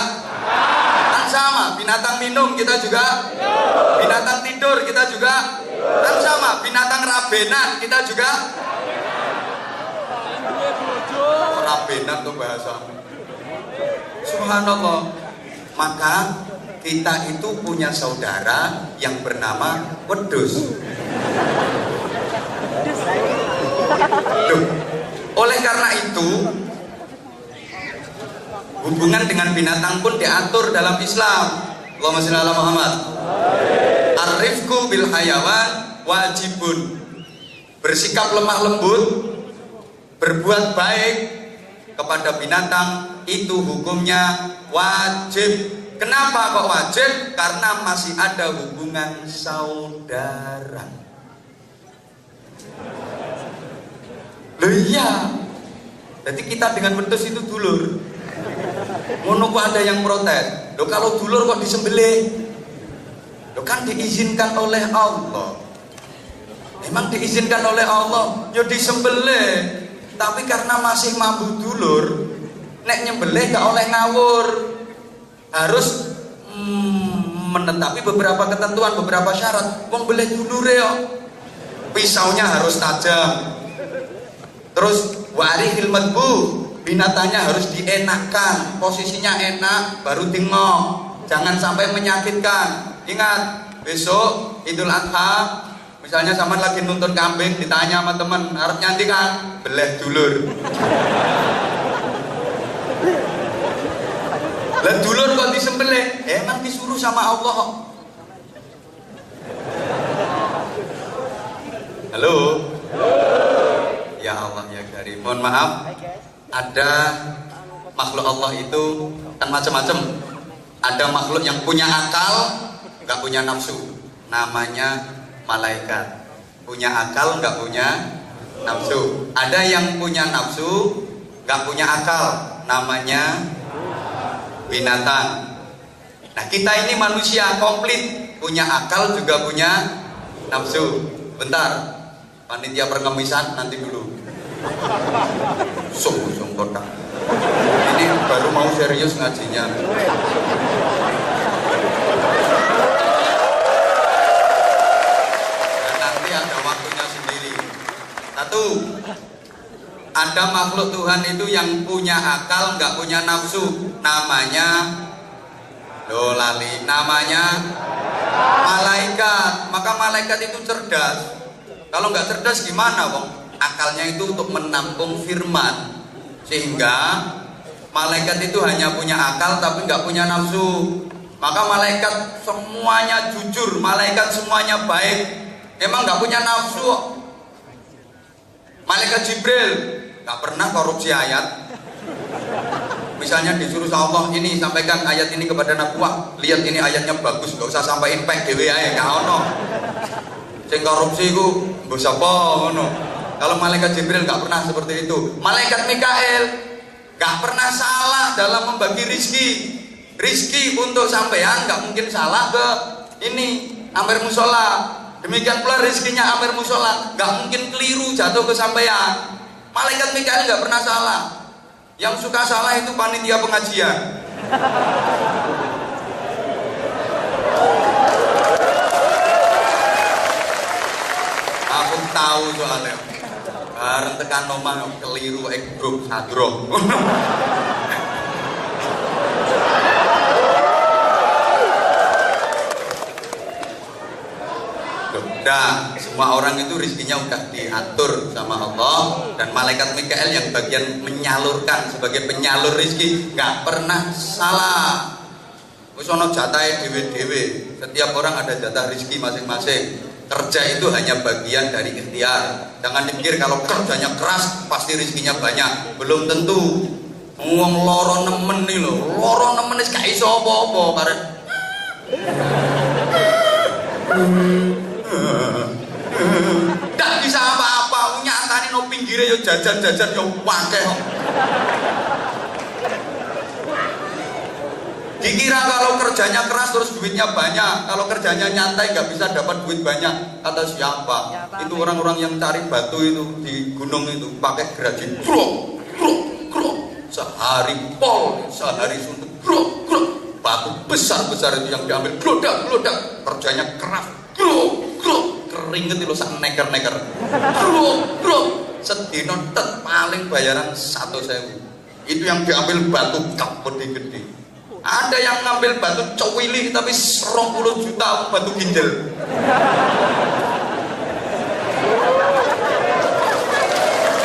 kan sama. Binatang minum kita juga, binatang tidur kita juga kan sama. Binatang rabenan kita juga. Rabenan tuh bahasa. Subhanallah. Maka kita itu punya saudara yang bernama wedhus. Oleh karena itu, Hubungan dengan binatang pun diatur dalam Islam. Allahumma shalli ala Muhammad. Ar-rifqu bil hayawan wajibun. Bersikap lemah lembut, berbuat baik kepada binatang itu hukumnya wajib. Kenapa kok wajib? Karena masih ada hubungan saudara. Loh iya. Jadi kita dengan wedhus itu dulur. Ngono kok ada yang protes. Loh kalau dulur kok disembelih? Loh kan diizinkan oleh Allah. Emang diizinkan oleh Allah? Ya disembelih. Tapi karena masih mampu dulur, nek nyembelih gak oleh ngawur. Harus menetapi beberapa ketentuan, beberapa syarat. Wong beleh dulure yo. Pisaunya harus tajam. Terus warihil madbu, binatangnya harus dienakkan, posisinya enak baru dingok. Jangan sampai menyakitkan. Ingat, besok Idul Adha, misalnya sama lagi nonton kambing, ditanya sama temen, harap nyanti kan? Beleh dulur. Lah dulur kok disembelih? Emang disuruh sama Allah. Halo. Ya Allah ya Karim. Mohon maaf. Ada makhluk Allah itu kan macam-macam. Ada makhluk yang punya akal, nggak punya nafsu. Namanya malaikat. Punya akal, nggak punya nafsu. Ada yang punya nafsu, nggak punya akal. Namanya binatang. Nah kita ini manusia komplit, punya akal juga punya nafsu. Bentar, panitia perkemisan nanti dulu. Sung kotak. Ini baru mau serius ngajinya. Dan nanti ada waktunya sendiri. Satu, ada makhluk Tuhan itu yang punya akal, nggak punya nafsu. Namanya namanya malaikat. Maka malaikat itu cerdas. Kalau nggak cerdas gimana, Bang? Akalnya itu untuk menampung firman. Sehingga malaikat itu hanya punya akal tapi nggak punya nafsu. Maka malaikat semuanya jujur, malaikat semuanya baik. Emang nggak punya nafsu. Malaikat Jibril nggak pernah korupsi ayat. Misalnya disuruh sama Allah, ini sampaikan ayat ini kepada Nabuah. Lihat ini ayatnya bagus, nggak usah sampaikan pek dewe ae, nggak ono. Sing korupsi ku mbok sapa ngono. Kalau malaikat Jibril nggak pernah seperti itu. Malaikat Mikael nggak pernah salah dalam membagi rizki. Rizki untuk sampean nggak mungkin salah ke ini Amir Musola. Demikian pula rizkinya Amir Musola nggak mungkin keliru jatuh ke sampean. Malaikat Mikael nggak pernah salah. Yang suka salah itu panitia pengajian. Aku tahu soalnya. Bareng tekan omah keliru grup sadro. Nah, semua orang itu rizkinya udah diatur sama Allah. Dan malaikat Mikael yang bagian menyalurkan sebagai penyalur rizki nggak pernah salah. Wis ono jatahe dhewe-dhewe. Setiap orang ada jatah rizki masing-masing. Kerja itu hanya bagian dari ikhtiar. Jangan dipikir kalau kerjanya keras pasti rizkinya banyak. Belum tentu. Wong loro nemen nih lho. Loro nemen wis gak iso apa-apa karena nggak bisa apa-apa, nyatane no pinggirnya yo jajan-jajan yo pakai. Dikira kalau kerjanya keras terus duitnya banyak, kalau kerjanya nyantai nggak bisa dapat duit banyak. Kata siapa? Itu orang-orang yang cari batu itu di gunung itu pakai gergaji, krok, krok, krok, sehari pol, sehari suntuk, krok, krok, batu besar-besar itu yang diambil, glodak, glodak, kerjanya keras, krok, krok. Keringet itu sak neker-neker. Bro, sedino tet paling bayaran 1.000. Itu yang diambil batu kap gede-gede. Ada yang ngambil batu cowili tapi 20 juta batu ginjal.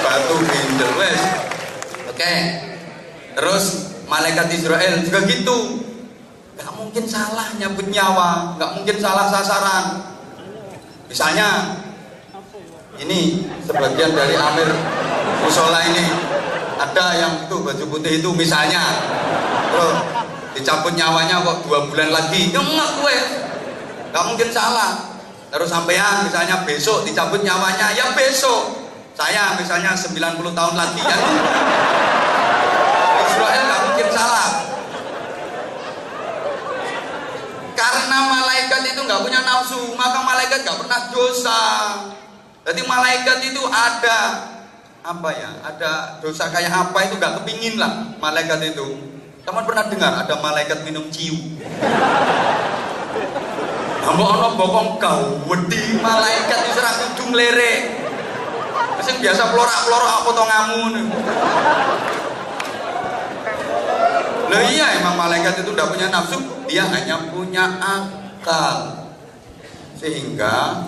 Batu ginjal wes. Oke. Terus malaikat Malaikat Israel juga gitu. Gak mungkin salah nyabut nyawa, gak mungkin salah sasaran. Misalnya ini sebagian dari amir musola ini ada yang itu baju putih itu misalnya, terus dicabut nyawanya kok 2 bulan lagi, enggak gue, gak mungkin salah. Terus sampean misalnya besok dicabut nyawanya, ya besok. Saya misalnya 90 tahun lagi ya. Israel gak mungkin salah. Karena malaikat itu gak punya nafsu, maka malaikat gak pernah dosa. Jadi malaikat itu ada apa ya? Ada dosa kayak apa itu gak kepingin lah malaikat itu. Kamu pernah dengar ada malaikat minum ciu? Ambok ono bokong kau wedi malaikat itu serang ujung lere. Sing biasa plorak-plorak apa to ngamun. Lah iya emang malaikat itu tidak punya nafsu, dia hanya punya akal. Sehingga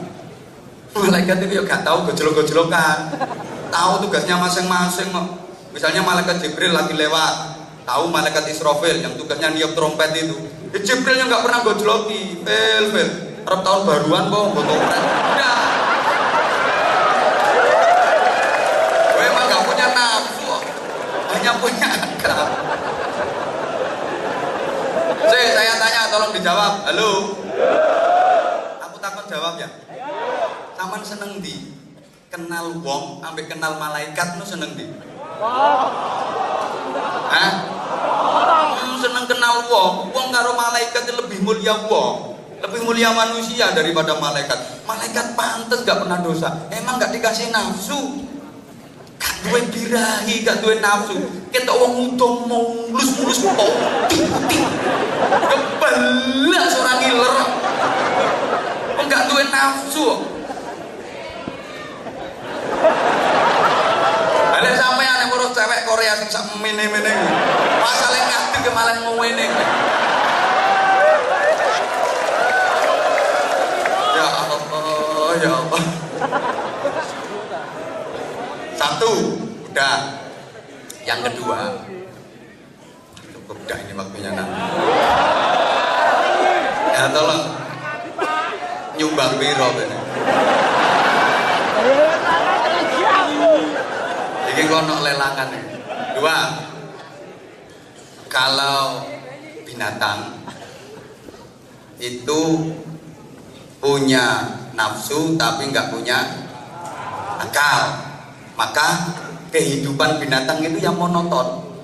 malaikat itu ya gak tahu gojlok-gojlokan. Tahu tugasnya masing-masing. Misalnya malaikat Jibril lagi lewat, tahu malaikat Israfil yang tugasnya niup trompet itu. Jibril yang gak pernah gojloki, fel. Arab tahun baruan kok nggo trompet. Udah. Gue emang gak punya nafsu, hanya punya akal. Saya tanya, tolong dijawab. Halo. Aku takut jawab ya. Saman seneng di kenal wong, ambek kenal malaikat nu seneng di. Hah? Seneng kenal wong. Wong karo malaikat lebih mulia wong, lebih mulia manusia daripada malaikat. Malaikat pantes gak pernah dosa. Emang gak dikasih nafsu. Gak duwe birahi, gak duwe nafsu. Ketok wong udong mulus-mulus putih. Kebelah seorang ngiler. Enggak duwe nafsu. Balik sampai aneh urut cewek Korea sing sak mene-mene. Masale ngadeg ke malah ngene. Ya Allah, ya Allah. Satu, udah. Yang kedua, cukup dah ini waktunya nanti. Ya tolong nyumbang biro ini. Ini kono lelangan nih. Dua, kalau binatang itu punya nafsu tapi nggak punya akal, maka kehidupan binatang itu yang monoton.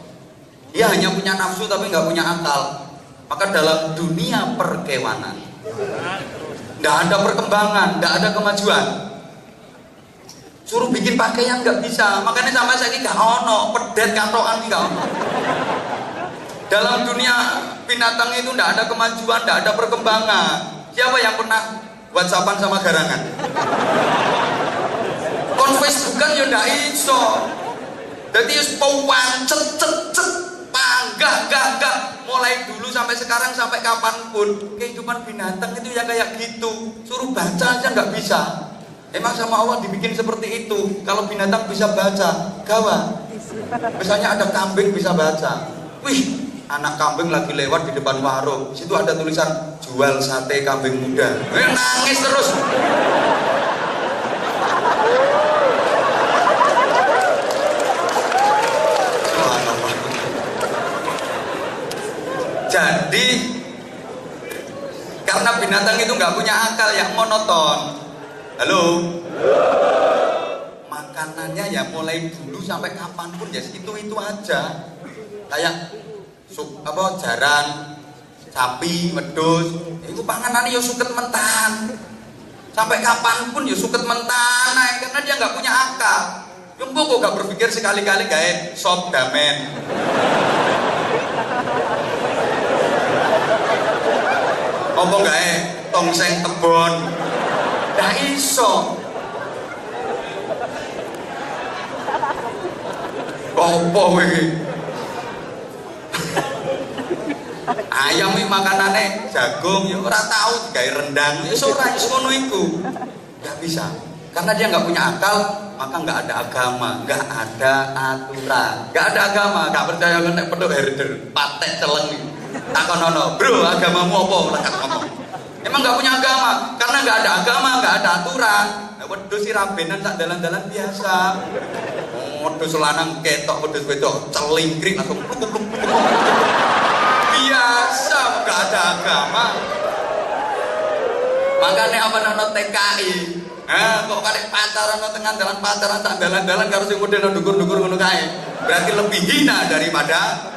Dia hanya punya nafsu tapi nggak punya akal. Maka dalam dunia perkewanan nggak ada perkembangan, nggak ada kemajuan. Suruh bikin pakaian nggak bisa. Makanya sampai saya ini nggak ono pedet kantokan nggak ono. Dalam dunia binatang itu nggak ada kemajuan, nggak ada perkembangan. Siapa yang pernah WhatsAppan sama garangan? Facebookan ya ndak iso. Jadi wis cet panggah mulai dulu sampai sekarang sampai kapanpun kehidupan binatang itu ya kayak gitu. Suruh baca aja nggak bisa. Emang sama Allah dibikin seperti itu. Kalau binatang bisa baca, gawat. Misalnya ada kambing bisa baca. Wih, anak kambing lagi lewat di depan warung. Situ ada tulisan jual sate kambing muda. Nangis terus. Jadi karena binatang itu nggak punya akal, yang monoton. Halo. Makanannya ya mulai dulu sampai kapanpun ya itu aja. Kayak jaran, sapi, wedhus. Itu panganannya ya suket mentan. Sampai kapanpun ya suket mentan. Nah, karena dia nggak punya akal. Yang kok gak berpikir sekali-kali gawe sop damen. Apa gawe tongseng tebon. Ndak iso. Apa iki? Ayam iki makanane jagung ya ora tau digawe rendang. Ya ora iso ngono iku. Ndak bisa. Karena dia nggak punya akal, maka nggak ada agama, nggak ada aturan, nggak ada agama. Nggak percaya kan nek pedok herder, patek celeng nih. Takonono, bro, agamamu apa? Lekat ngomong. Emang nggak punya agama, karena nggak ada agama, nggak ada aturan. Wedhus si rabenan sak dalan-dalan biasa. Wedhus lanang ketok, wedhus wedok celingkring langsung biasa, nggak ada agama. Makanya apa nana TKI? Kok kadek pacaran nang tengah dalan pacaran sak dalan-dalan karo sing model ndukur-ndukur ngono kae. Berarti lebih hina daripada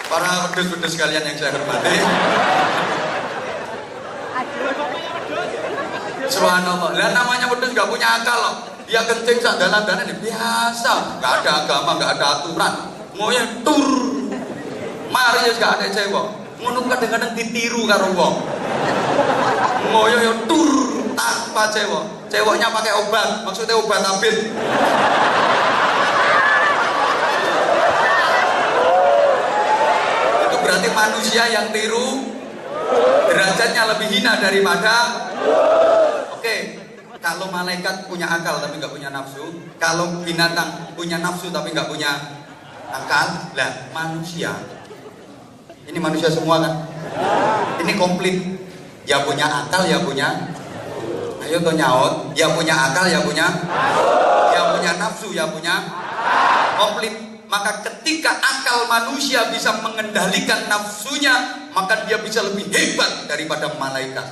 para wedhus-wedhus sekalian yang saya hormati. Subhanallah. Lah namanya wedhus gak punya akal loh. Dia kencing sak dalan-dalan biasa, gak ada agama, gak ada aturan. Ngoyo tur. Mari wis gak ada cewek. Ngono kadang-kadang ditiru karo wong. Ngoyo yo tur tanpa cewek. Ceweknya pakai obat, maksudnya obat tabir. Berarti manusia yang tiru derajatnya lebih hina daripada. Oke, kalau malaikat punya akal tapi nggak punya nafsu, kalau binatang punya nafsu tapi nggak punya akal, lah manusia ini manusia semua kan? Ini komplit, ya punya akal ya punya. Ayo tuh nyaut, ya punya akal ya punya nafsu ya punya, komplit. Maka ketika akal manusia bisa mengendalikan nafsunya, maka dia bisa lebih hebat daripada malaikat.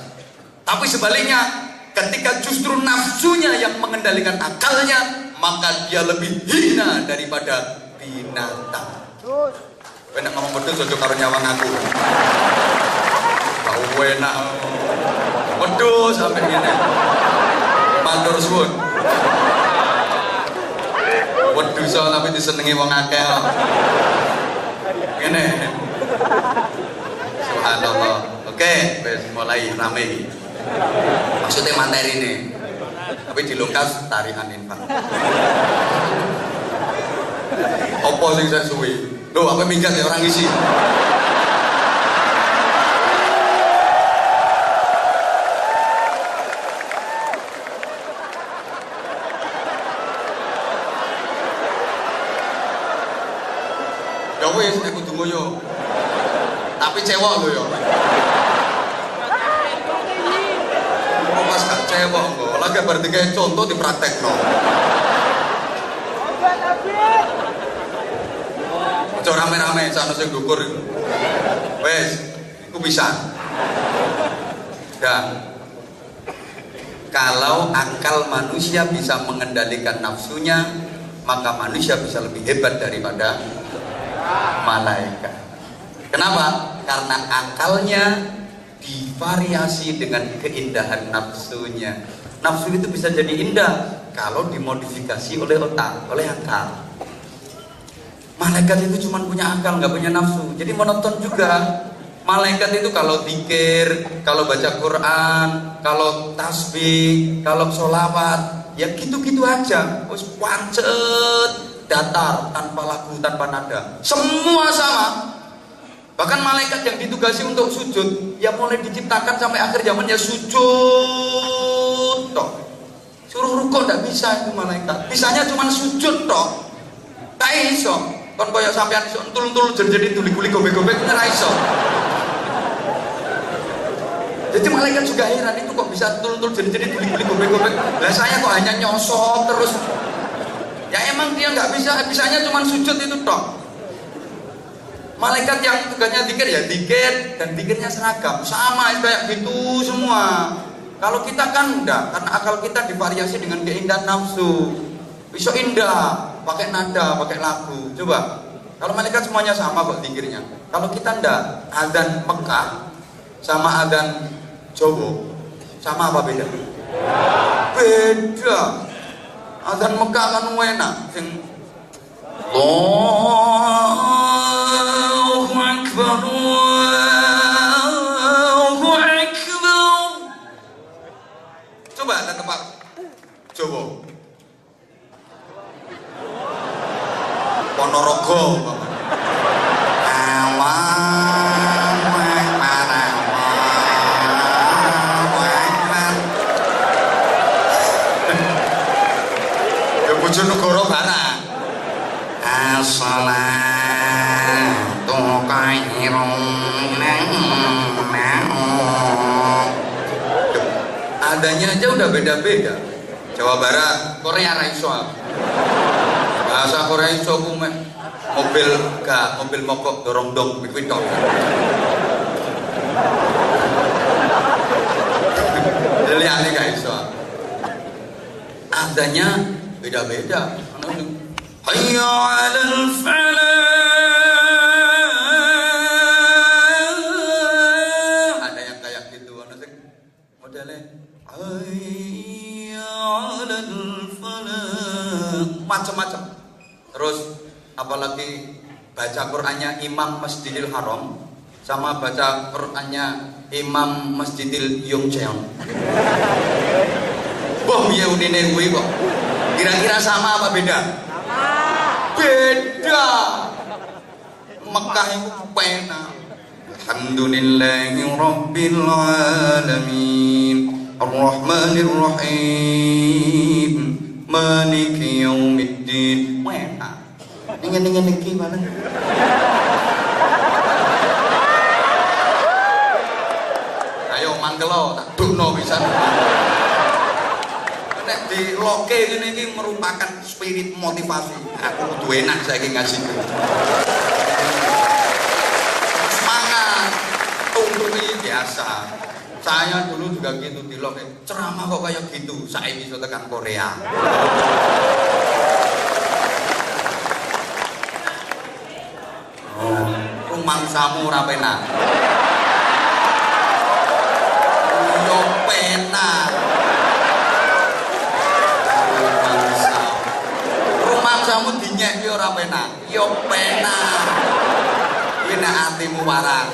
Tapi sebaliknya, ketika justru nafsunya yang mengendalikan akalnya, maka dia lebih hina daripada binatang. Enak ngomong betul cocok karo nyawang aku. Kau enak. Waduh sampai gini. Matur suwun. Waduh so tapi disenengi wong akeh. Ngene. Subhanallah. Oke, wis mulai rame iki. Maksudnya materi ini. Tapi dilungkas tarian infak. Apa sing saya suwi? Loh, apa minggat ya orang isi? Ya wis nek kudu ngoyo. Tapi cewek lho ya. Kok pas gak cewek kok. Lagi berarti kayak contoh dipraktekno. Aja rame-rame sana sing dukur iku. Wis, iku bisa. Dan kalau akal manusia bisa mengendalikan nafsunya, maka manusia bisa lebih hebat daripada malaikat. Kenapa? Karena akalnya divariasi dengan keindahan nafsunya. Nafsu itu bisa jadi indah kalau dimodifikasi oleh otak, oleh akal. Malaikat itu cuma punya akal, nggak punya nafsu. Jadi monoton juga. Malaikat itu kalau zikir, kalau baca Quran, kalau tasbih, kalau sholawat, ya gitu-gitu aja. Terus pancet, datar, tanpa lagu, tanpa nada. Semua sama. Bahkan malaikat yang ditugasi untuk sujud, ya mulai diciptakan sampai akhir zaman ya sujud toh. Suruh rukuk nggak bisa itu malaikat. Bisanya cuma sujud toh. Tak iso. Kon koyo sampean iso entul-entul jadi tuli-tuli gobek-gobek ora iso. Jadi malaikat juga heran itu kok bisa entul-entul jadi tuli-tuli gobek-gobek. Lah saya kok hanya nyosor terus. Ya emang dia nggak bisa, bisanya cuma sujud itu toh. Malaikat yang tugasnya zikir ya zikir dan zikirnya seragam, sama kayak gitu semua. Kalau kita kan enggak, karena akal kita divariasi dengan keindahan nafsu. Bisa indah, pakai nada, pakai lagu. Coba, kalau malaikat semuanya sama kok zikirnya. Kalau kita enggak, adzan Mekah sama adzan Jawa, sama apa beda? Beda. Adzan Mekah kan enak, sing Allahu Akbar, Allahu Akbar. Coba ada tempat Jawa. Ponorogo, Allahu Akbar. Adanya aja udah beda-beda. Jawa Barat, Korea raiso. Bahasa Korea iso ku mobil mogok dorong dong kuwi tok. Liyane gak iso. Adanya beda-beda. Hayya 'alal falah. Ada yang kayak gitu ana sing modele hayya 'alal falah. Macam-macam. Terus apalagi baca Qur'annya Imam Masjidil Haram sama baca Qur'annya Imam Masjidil Yongcheon. Wah, piye unine kuwi kok? Kira-kira sama apa beda? Beda. Mekah itu pena. Alhamdulillahi rabbil alamin. Ar-Rahmanir Rahim. Maliki yaumiddin. Pena. Ningen iki mana? Ayo manggelo tak dukno pisan. Nek di loke ngene iki merupakan spirit motivasi. Aku kudu enak saiki ngaji. Semangat. Untuk ini biasa. Saya dulu juga gitu di loke. Ceramah kok kayak gitu. Saiki iso tekan Korea. Rumangsamu ora penak. Yo penak. Rumangsamu dinyek yo ora penak. Yo penak. Kuwi nek atimu waras.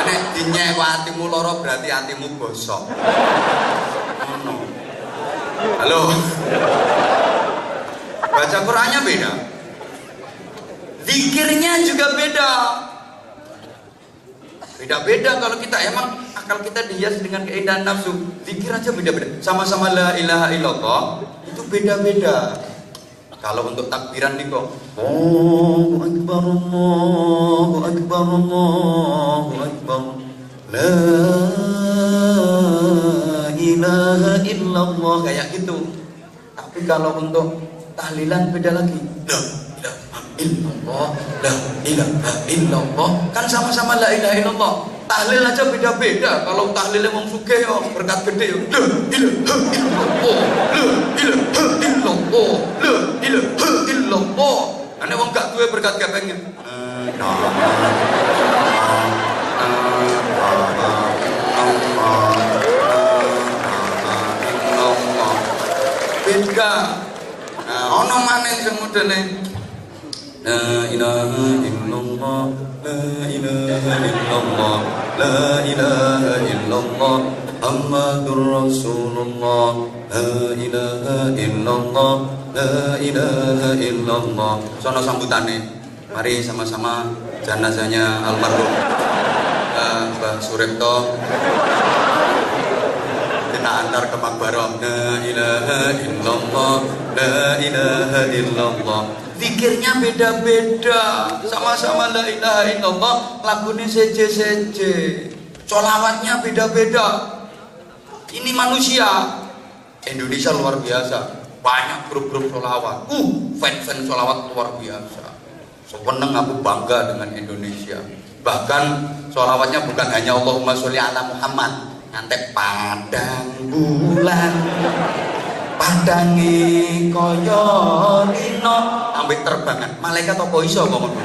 Nek dinyek kok atimu lara berarti atimu bosok. Ngono. Halo. Baca Qur'annya beda. Zikirnya juga beda. Beda-beda kalau kita emang akal kita dihias dengan keindahan nafsu. Zikir aja beda-beda. Sama-sama la ilaha illallah itu beda-beda. Kalau untuk takbiran nih kok Allahu Akbar, Allahu Akbar, Allahu Akbar, la ilaha illallah kayak gitu. Tapi kalau untuk tahlilan beda lagi. Illallah, la ilaha illallah, kan sama-sama la ilaha illallah. Tahlil aja beda-beda. Kalau tahlilnya wong sugih yo berkat gede yo la ilaha illallah, la ilaha illallah, la ilaha illallah. Ane wong gak duwe berkat kepengen beda. Ono maneh sing modele la ilaha illallah, la ilaha illallah, la ilaha illallah, Muhammadur Rasulullah, la ilaha illallah, la ilaha illallah. Sono sambutane. Mari sama-sama jenazahnya almarhum Mbah Suripto kita antar ke makbarah. La ilaha illallah, la ilaha illallah. Zikirnya beda-beda, sama-sama la ilaha illallah, lagunya seje-seje, sholawatnya beda-beda. Ini manusia. Indonesia luar biasa, banyak grup-grup sholawat, fan-fan sholawat luar biasa. Sewenang aku bangga dengan Indonesia. Bahkan sholawatnya bukan hanya Allahumma sholli ala Muhammad, ngantek padang bulan padangi kaya dino ambek terbangan malaikat apa iso kok ngono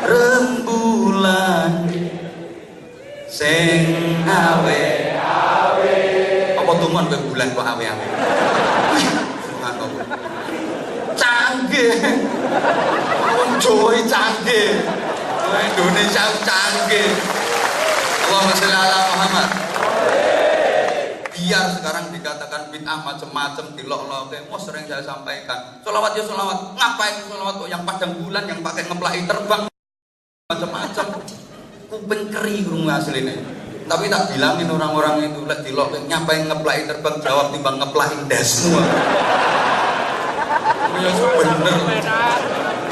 rembulan sing awe apa tuman kowe bulan kok awe-awe canggih wong Jawa canggih Indonesia canggih. Allahumma sholli ala Muhammad. Biar sekarang dikatakan bid'ah macam-macam dilok-lok, mau sering saya sampaikan. Sholawat ya sholawat, ngapain sholawat kok yang padang bulan, yang pakai ngeplaki terbang macam-macam. Kuping keri kurung aslinya. Tapi tak bilangin orang-orang itu lek dilok ngapain ngeplaki terbang, jawab timbang ngeplaki das semua. Ya bener.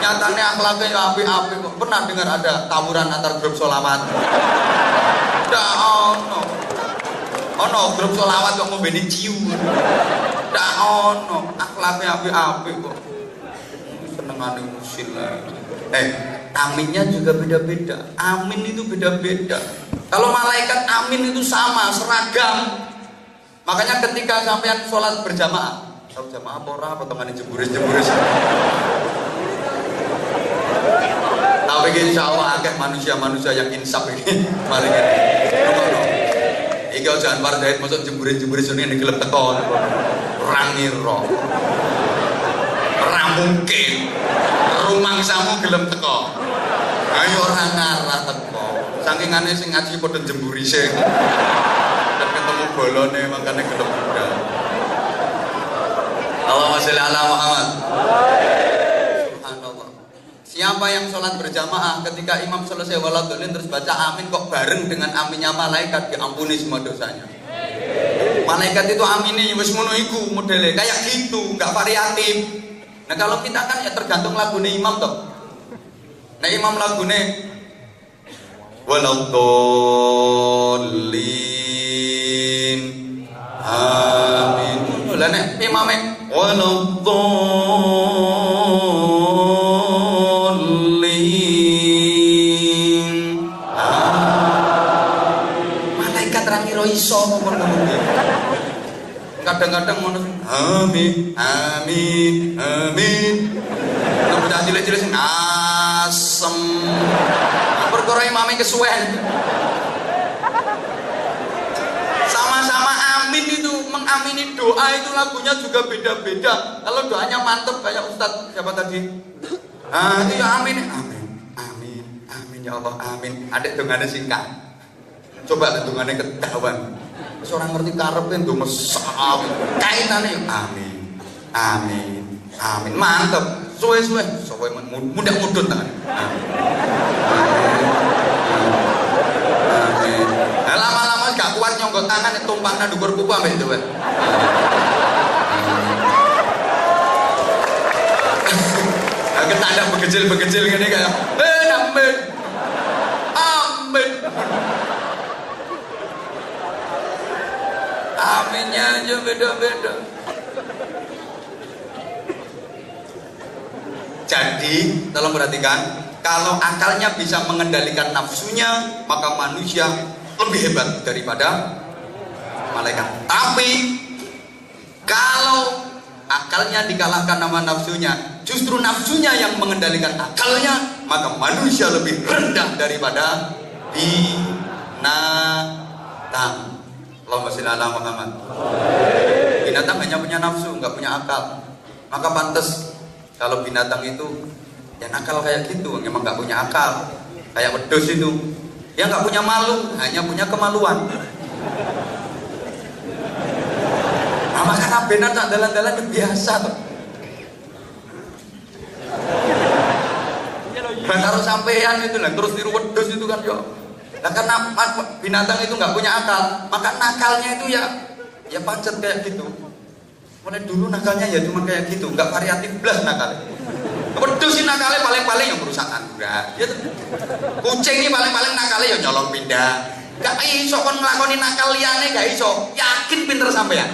Nyatanya akhlaknya ya api-api kok. Pernah dengar ada tawuran antar grup sholawat? Ndak ono. Ono grup sholawat kok ngombeni ciu. Ndak ono. Akhlaknya api-api kok. Senengane musil lah. Aminnya juga beda-beda. Amin itu beda-beda. Kalau malaikat amin itu sama, seragam. Makanya ketika sampean sholat berjamaah, tahu jamaah apa ora potongane jemburis-jemburis. Tapi insya Allah akeh manusia-manusia yang insaf ini maling ini. Iki jangan parjait masuk jemburis-jemburis ini digelem teko. Rangiro. Ora mungkin. Rumangsamu gelem teko. Ayo ora ngarah teko. Saking aneh sing ngaji padha jemburise. Dan ketemu bolone makane gelem budal. Allahumma sholli ala Muhammad. Subhanallah. Siapa yang sholat berjamaah ketika imam selesai waladhdallin terus baca amin kok bareng dengan aminnya malaikat, diampuni semua dosanya. Malaikat itu aminnya wis ngono iku modele kayak gitu, enggak variatif. Nah kalau kita kan ya tergantung lagune imam toh. Nah imam lagune waladhdallin amin. Lah nek imame waladhdallin malaikat ra ngira iso ngomong. Kadang-kadang ngono amin amin amin. Nek bocah cilik-cilik sing asem. Perkara imame kesuwen. Sama-sama amin itu mengamini doa itu lagunya juga beda-beda. Kalau doanya mantep kayak Ustadz siapa tadi? Itu ya amin amin amin amin ya Allah amin. Adek dongane singkat. Coba dongane ketahuan. Seorang ngerti karepe ndo mesak. Kaitane amin. Amin. Amin. Mantep. Suwe-suwe mudah mudut tangan. Amin. Amin. Nah, lama-lama gak kuat nyonggot tangan tumpangna dhuwur pupu ambek itu. Agak tanda begecil-begecil ngene kayak amin. Amin. Aminnya aja beda-beda. Jadi, tolong perhatikan, kalau akalnya bisa mengendalikan nafsunya, maka manusia lebih hebat daripada malaikat. Tapi, kalau akalnya dikalahkan sama nafsunya, justru nafsunya yang mengendalikan akalnya, maka manusia lebih rendah daripada binatang. Allahumma sholli ala Muhammad. Binatang hanya punya nafsu, nggak punya akal. Maka pantas kalau binatang itu ya nakal kayak gitu, memang nggak punya akal. Kayak wedhus itu, ya nggak punya malu, hanya punya kemaluan. Nah, maka rabenan tak dalan-dalan biasa tuh. Kalau sampean itu lah terus tiru wedhus itu kan yo. Nah karena binatang itu nggak punya akal, maka nakalnya itu ya pacet kayak gitu. Mulai dulu nakalnya ya cuma kayak gitu, nggak variatif blas nakalnya. Wedhus sih nakalnya paling-paling yang merusak anggrek. Ya, kucing ini paling-paling nakalnya ya nyolong pindah. Gak iso kon nglakoni nakal liyane gak iso. Yakin pinter sampean.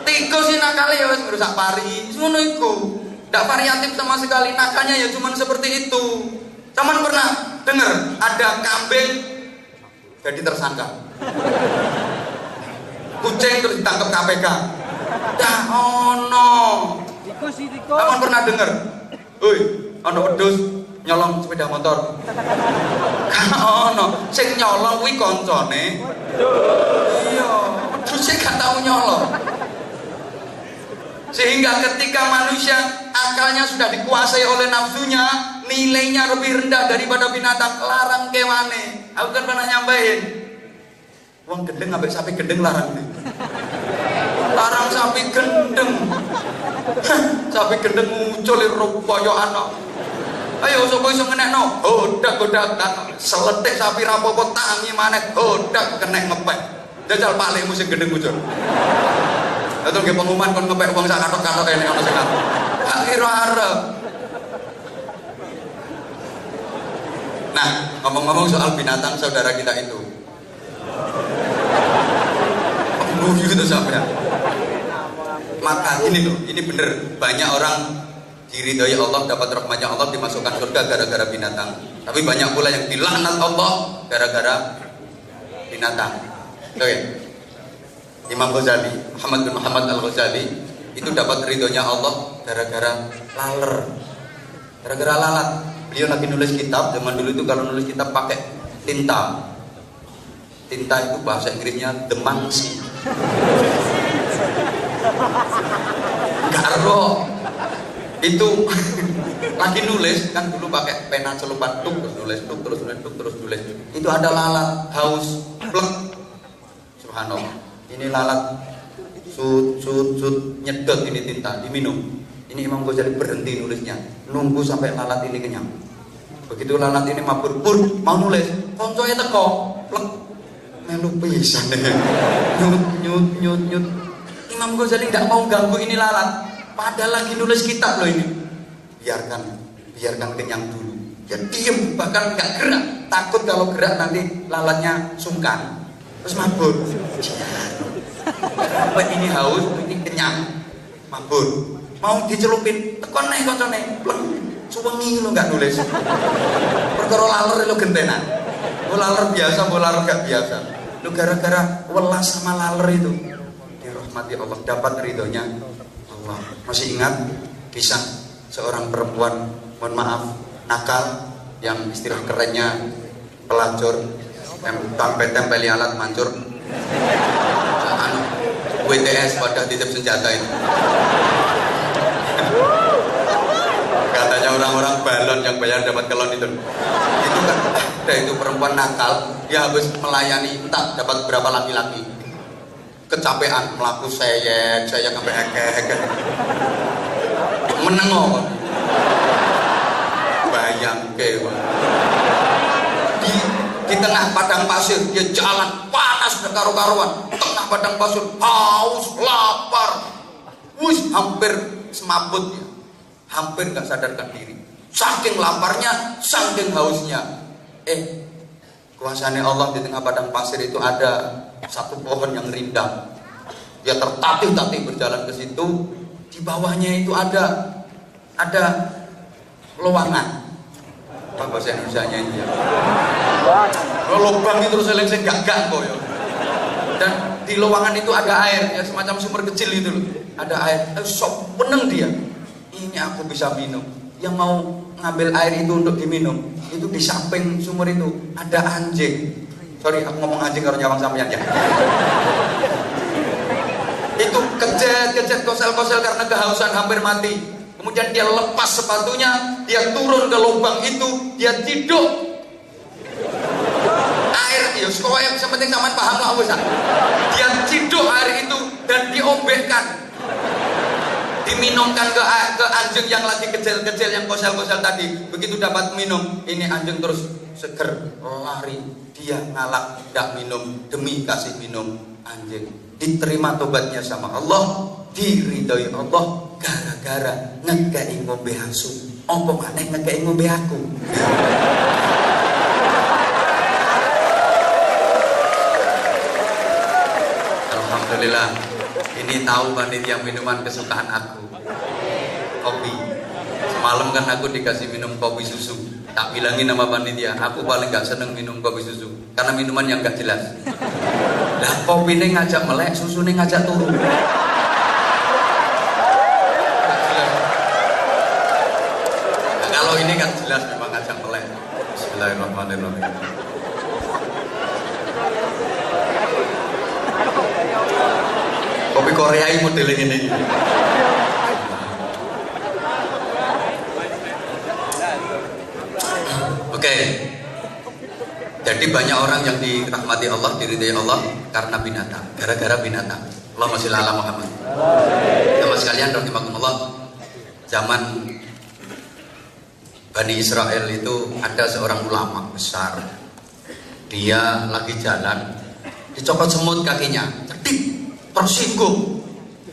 Tikus sih nakalnya ya wis merusak pari. Ngono iku. Tidak variatif sama sekali, nakalnya ya cuman seperti itu. Cuman pernah dengar ada kambing jadi tersangka, kucing terus ditangkap KPK. Dah ono. Cuman pernah dengar, woi, ono wedhus nyolong sepeda motor. Ono, sing nyolong kuwi koncone. Iya, wedhus gak tau nyolong. Sehingga ketika manusia akalnya sudah dikuasai oleh nafsunya, nilainya lebih rendah daripada binatang. Larang kewane. Aku kan pernah nyampein, wong gendeng ambek sapi gendeng larang nih. Larang sapi gendeng. Sapi gendeng muncul di koyo anak. Ayo sapa iso ngenekno? Godak-godakan. Seletik sapi rapopo tangi maneh godak kenek ngepek. Jajal palikmu sing gendeng muncul. Atau nggih pengumuman kon ngepek wong sak kathok-kathok kene ono sing aku. Gak kira arep. Nah, ngomong-ngomong soal binatang saudara kita itu. Guyu itu sampean. Maka ini loh, ini bener banyak orang diridhoi Allah, dapat rahmatnya Allah, dimasukkan surga gara-gara binatang. Tapi banyak pula yang dilaknat Allah gara-gara binatang. Oke. Imam Ghazali, Muhammad bin Muhammad Al-Ghazali itu dapat ridhonya Allah gara-gara laler. Gara-gara lalat. Beliau lagi nulis kitab, zaman dulu itu kalau nulis kitab pakai tinta. Tinta itu bahasa Inggrisnya demangsi. Karo itu lagi nulis kan dulu pakai pena celupan terus nulis terus nulis. Itu ada lalat haus plek. Subhanallah. Ini lalat sut nyedot ini tinta diminum. Ini Imam Ghazali berhenti nulisnya, nunggu sampai lalat ini kenyang. Begitu lalat ini mabur pur mau nulis, koncoe teko plek melu pisan. Nyut. Imam Ghazali tidak mau ganggu ini lalat, padahal lagi nulis kitab loh ini. Biarkan kenyang dulu. Ya diem, bahkan nggak gerak, takut kalau gerak nanti lalatnya sungkan. Terus mabur. Apa ini haus, ini kenyang, mabur. Mau dicelupin, tekon nih koncone, pleng, suwengi lo nggak nulis. Perkara laler lo gentenan. Lo laler biasa, lo laler nggak biasa. Lo gara-gara welas sama laler itu. Dirahmati Allah, dapat ridhonya Allah. Masih ingat kisah seorang perempuan, mohon maaf, nakal, yang istilah kerennya pelacur, tempeli alat mancur, WTS pada titip senjata itu. Katanya orang-orang balon yang bayar dapat kelon itu kan ada itu perempuan nakal, dia habis melayani entah dapat berapa laki-laki, kecapean melaku saya sampai heke menengok bayang ke di tengah padang pasir dia jalan panas karu-karuan, tengah padang pasir haus lapar, hampir semaput ya. Hampir nggak sadarkan diri, saking laparnya, saking hausnya. Kuasanya Allah, di tengah padang pasir itu ada satu pohon yang rindang. Dia tertatih-tatih berjalan ke situ. Di bawahnya itu ada lowongan. Apa bahasa Indonesianya ini ya? Lubang itu terus seling-seling gak koyo. Dan di lowongan itu ada air, ya semacam sumber kecil itu loh. Ada air. Sok meneng dia. Ini aku bisa minum. Yang mau ngambil air itu untuk diminum, itu di samping sumur itu ada anjing. Sorry, aku ngomong anjing kalau nyawang sampean ya. Itu kejet kosel-kosel karena kehausan hampir mati. Kemudian dia lepas sepatunya, dia turun ke lubang itu, dia ciduk air. Ya, sekolah yang penting sampean paham lah wis. Dia ciduk air itu dan diombekkan. Diminumkan ke anjing yang lagi kecil-kecil yang kosel-kosel tadi. Begitu dapat minum, ini anjing terus seger lari, dia ngalak tidak minum demi kasih minum anjing. Diterima tobatnya sama Allah, diridhoi Allah gara-gara ngekei ngombe asu. Apa maneh ngekei ngombe aku? Alhamdulillah. Ini tahu panitia minuman kesukaan aku, kopi. Semalam kan aku dikasih minum kopi susu. Tak bilangin nama panitia, aku paling gak seneng minum kopi susu karena minuman yang gak jelas. Lah kopi ini ngajak melek, susu ini ngajak turun. Nah, kalau ini kan jelas memang ngajak melek. Bismillahirrahmanirrahim. Kopi Korea ini modelnya ini. Oke. Jadi banyak orang yang dirahmati Allah, diridhai Allah karena binatang, gara-gara binatang. Allahumma sholli ala Muhammad. Sama sekalian rahimakumullah, zaman Bani Israel itu ada seorang ulama besar. Dia lagi jalan, dicopot semut kakinya, cedik, tersinggung.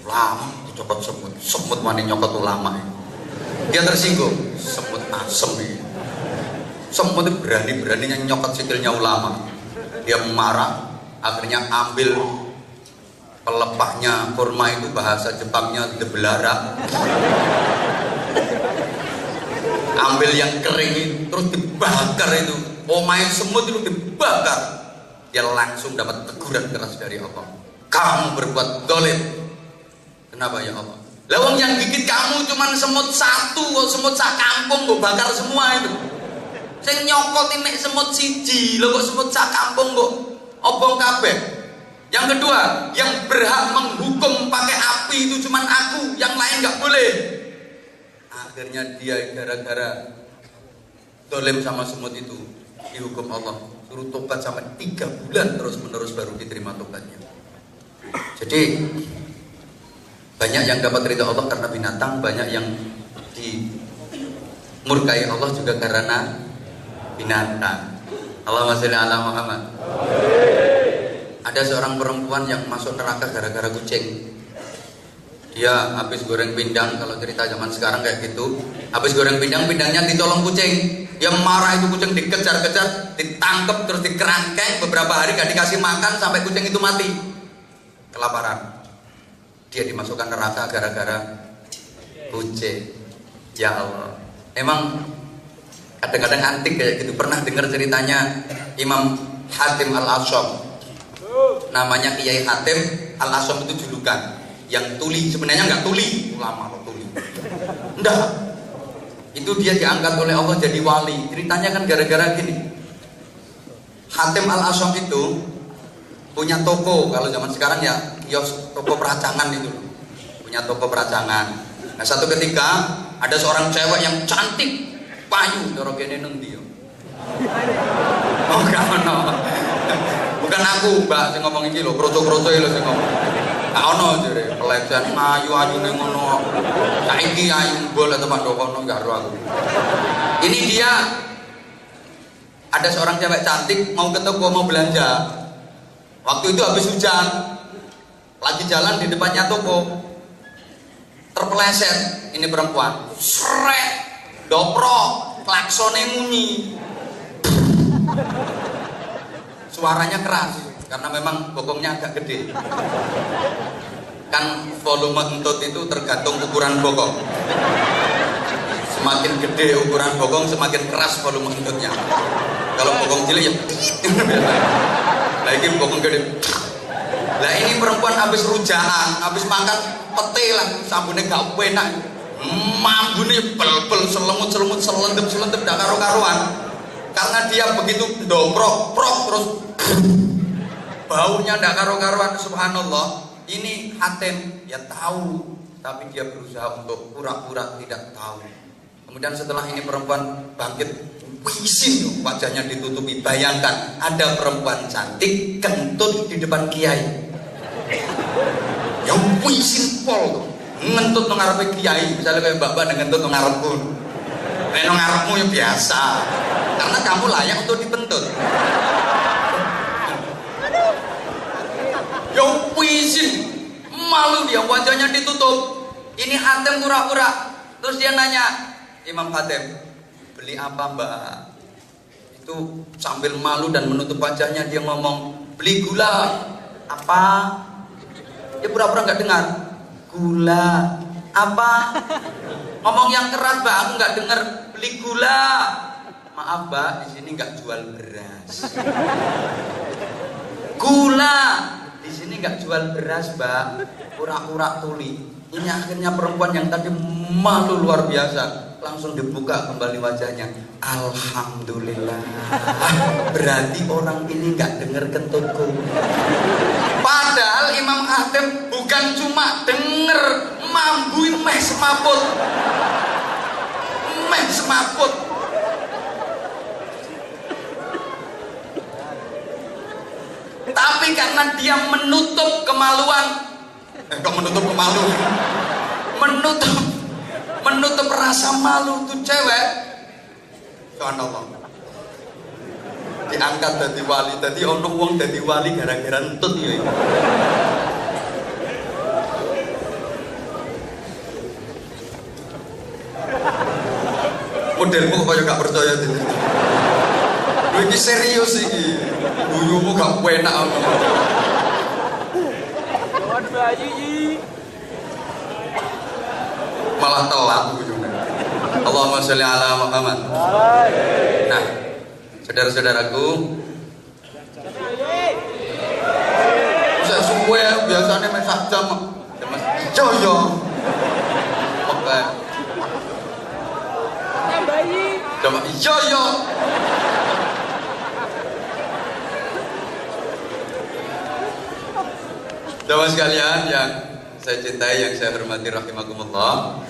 ulama dicokot semut, semut wani nyokot ulama. Dia tersinggung, semut asem ini. Semut itu berani-beraninya nyokot sikilnya ulama. Dia marah, akhirnya ambil pelepahnya kurma itu, bahasa Jepangnya debelara. Ambil yang kering terus dibakar itu. Omai semut itu dibakar. Dia langsung dapat teguran keras dari Allah. Kamu berbuat dolim. Kenapa ya Allah? Lawang yang gigit kamu cuman semut satu, semut sak kampung kok bakar semua itu. Sing nyokot ini semut siji, lho kok semut sak kampung kok obong kabeh. Yang kedua, yang berhak menghukum pakai api itu cuman aku, yang lain nggak boleh. Akhirnya dia gara-gara dolim sama semut itu dihukum Allah, suruh tobat sampai 3 bulan terus menerus baru diterima tobatnya. Jadi banyak yang dapat ridha Allah karena binatang, banyak yang dimurkai Allah juga karena binatang. Allahumma sholli ala Muhammad. Ada seorang perempuan yang masuk neraka gara-gara kucing. Dia habis goreng pindang, kalau cerita zaman sekarang kayak gitu. Habis goreng pindang, pindangnya ditolong kucing. Dia marah, itu kucing dikejar-kejar, ditangkap terus dikerangkeng. Beberapa hari gak dikasih makan sampai kucing itu mati. Kelaparan. Dia dimasukkan neraka gara-gara kucing. Ya Allah. Emang kadang-kadang antik kayak gitu. Pernah dengar ceritanya Imam Hatim Al-Asyam. Namanya Kiai Hatim Al-Asyam itu julukan. Yang tuli, sebenarnya nggak tuli, ulama loh tuli. Enggak. Itu dia diangkat oleh Allah jadi wali. Ceritanya kan gara-gara gini. Hatim Al-Asyam itu punya toko, kalau zaman sekarang ya kios, toko peracangan itu. Punya toko peracangan. Nah, satu ketika ada seorang cewek yang cantik, payu, dorong kene nanti yo. Oh, kamu bukan aku, Mbak, sing ngomong iki lho, kroco-kroco lho sing ngomong. Gak ono jare, pelecehan ayu-ayune ngono. Saiki ayu bol teman dokono gak ro aku. Ini dia ada seorang cewek cantik mau ke toko mau belanja. Waktu itu habis hujan. Lagi jalan di depannya toko. Terpeleset ini perempuan. Srek, doprok, klaksone munyi. Suaranya keras karena memang bokongnya agak gede. Kan volume entut itu tergantung ukuran bokong. Semakin gede ukuran bokong, semakin keras volume entutnya. Kalau bokong cilik ya nah ini bokong gede. Nah ini perempuan habis rujaan, habis makan pete lah, sambunnya gak enak. Mambune bel-bel, selemut-selemut, selendep-selendep gak karu-karuan. Karena dia begitu dobrok, prok terus baunya ndak karu-karuan. Subhanallah. Ini Hatim ya tahu, tapi dia berusaha untuk pura-pura tidak tahu. Kemudian setelah ini perempuan bangkit, wisin wajahnya ditutupi. Bayangkan ada perempuan cantik kentut di depan kiai. Ya wisin pol tuh, ngentut nang ngarepe kiai. Misalnya kayak mbak-mbak ngentut nang ngarepku. Nek nang ngarepmu ya biasa. Karena kamu layak untuk dipentut. Ya wisin, malu dia, wajahnya ditutup. Ini Hatim pura-pura. Terus dia nanya, Imam Hatim, beli apa mbak? Itu sambil malu dan menutup wajahnya dia ngomong, beli gula. Apa? Dia pura-pura nggak dengar. Gula. Apa? Ngomong yang keras mbak, aku nggak dengar. Beli gula. Maaf mbak, di sini nggak jual beras. Gula. Di sini nggak jual beras, Mbak. Pura-pura tuli. Ini akhirnya perempuan yang tadi malu luar biasa langsung dibuka kembali wajahnya. Alhamdulillah. Berarti orang ini nggak dengar kentutku. Padahal Imam Hatim bukan cuma denger, mambu meh semaput. Meh semaput. Tapi karena dia menutup kemaluan, kok menutup kemaluan? Menutup rasa malu tuh cewek. Subhanallah. Diangkat dari wali, tadi ono wong dari wali gara-gara entut ya. Modelmu kok gak percaya tuh. Lu ini serius iki. Guyumu gak enak apa. Malah telat guyunya. Allahumma sholli ala Muhammad. Nah, saudara-saudaraku, saya suwe biasanya main sak jam. Mas Joyo. Oke. Coba Joyo. Jamaah sekalian yang saya cintai, yang saya hormati rahimakumullah.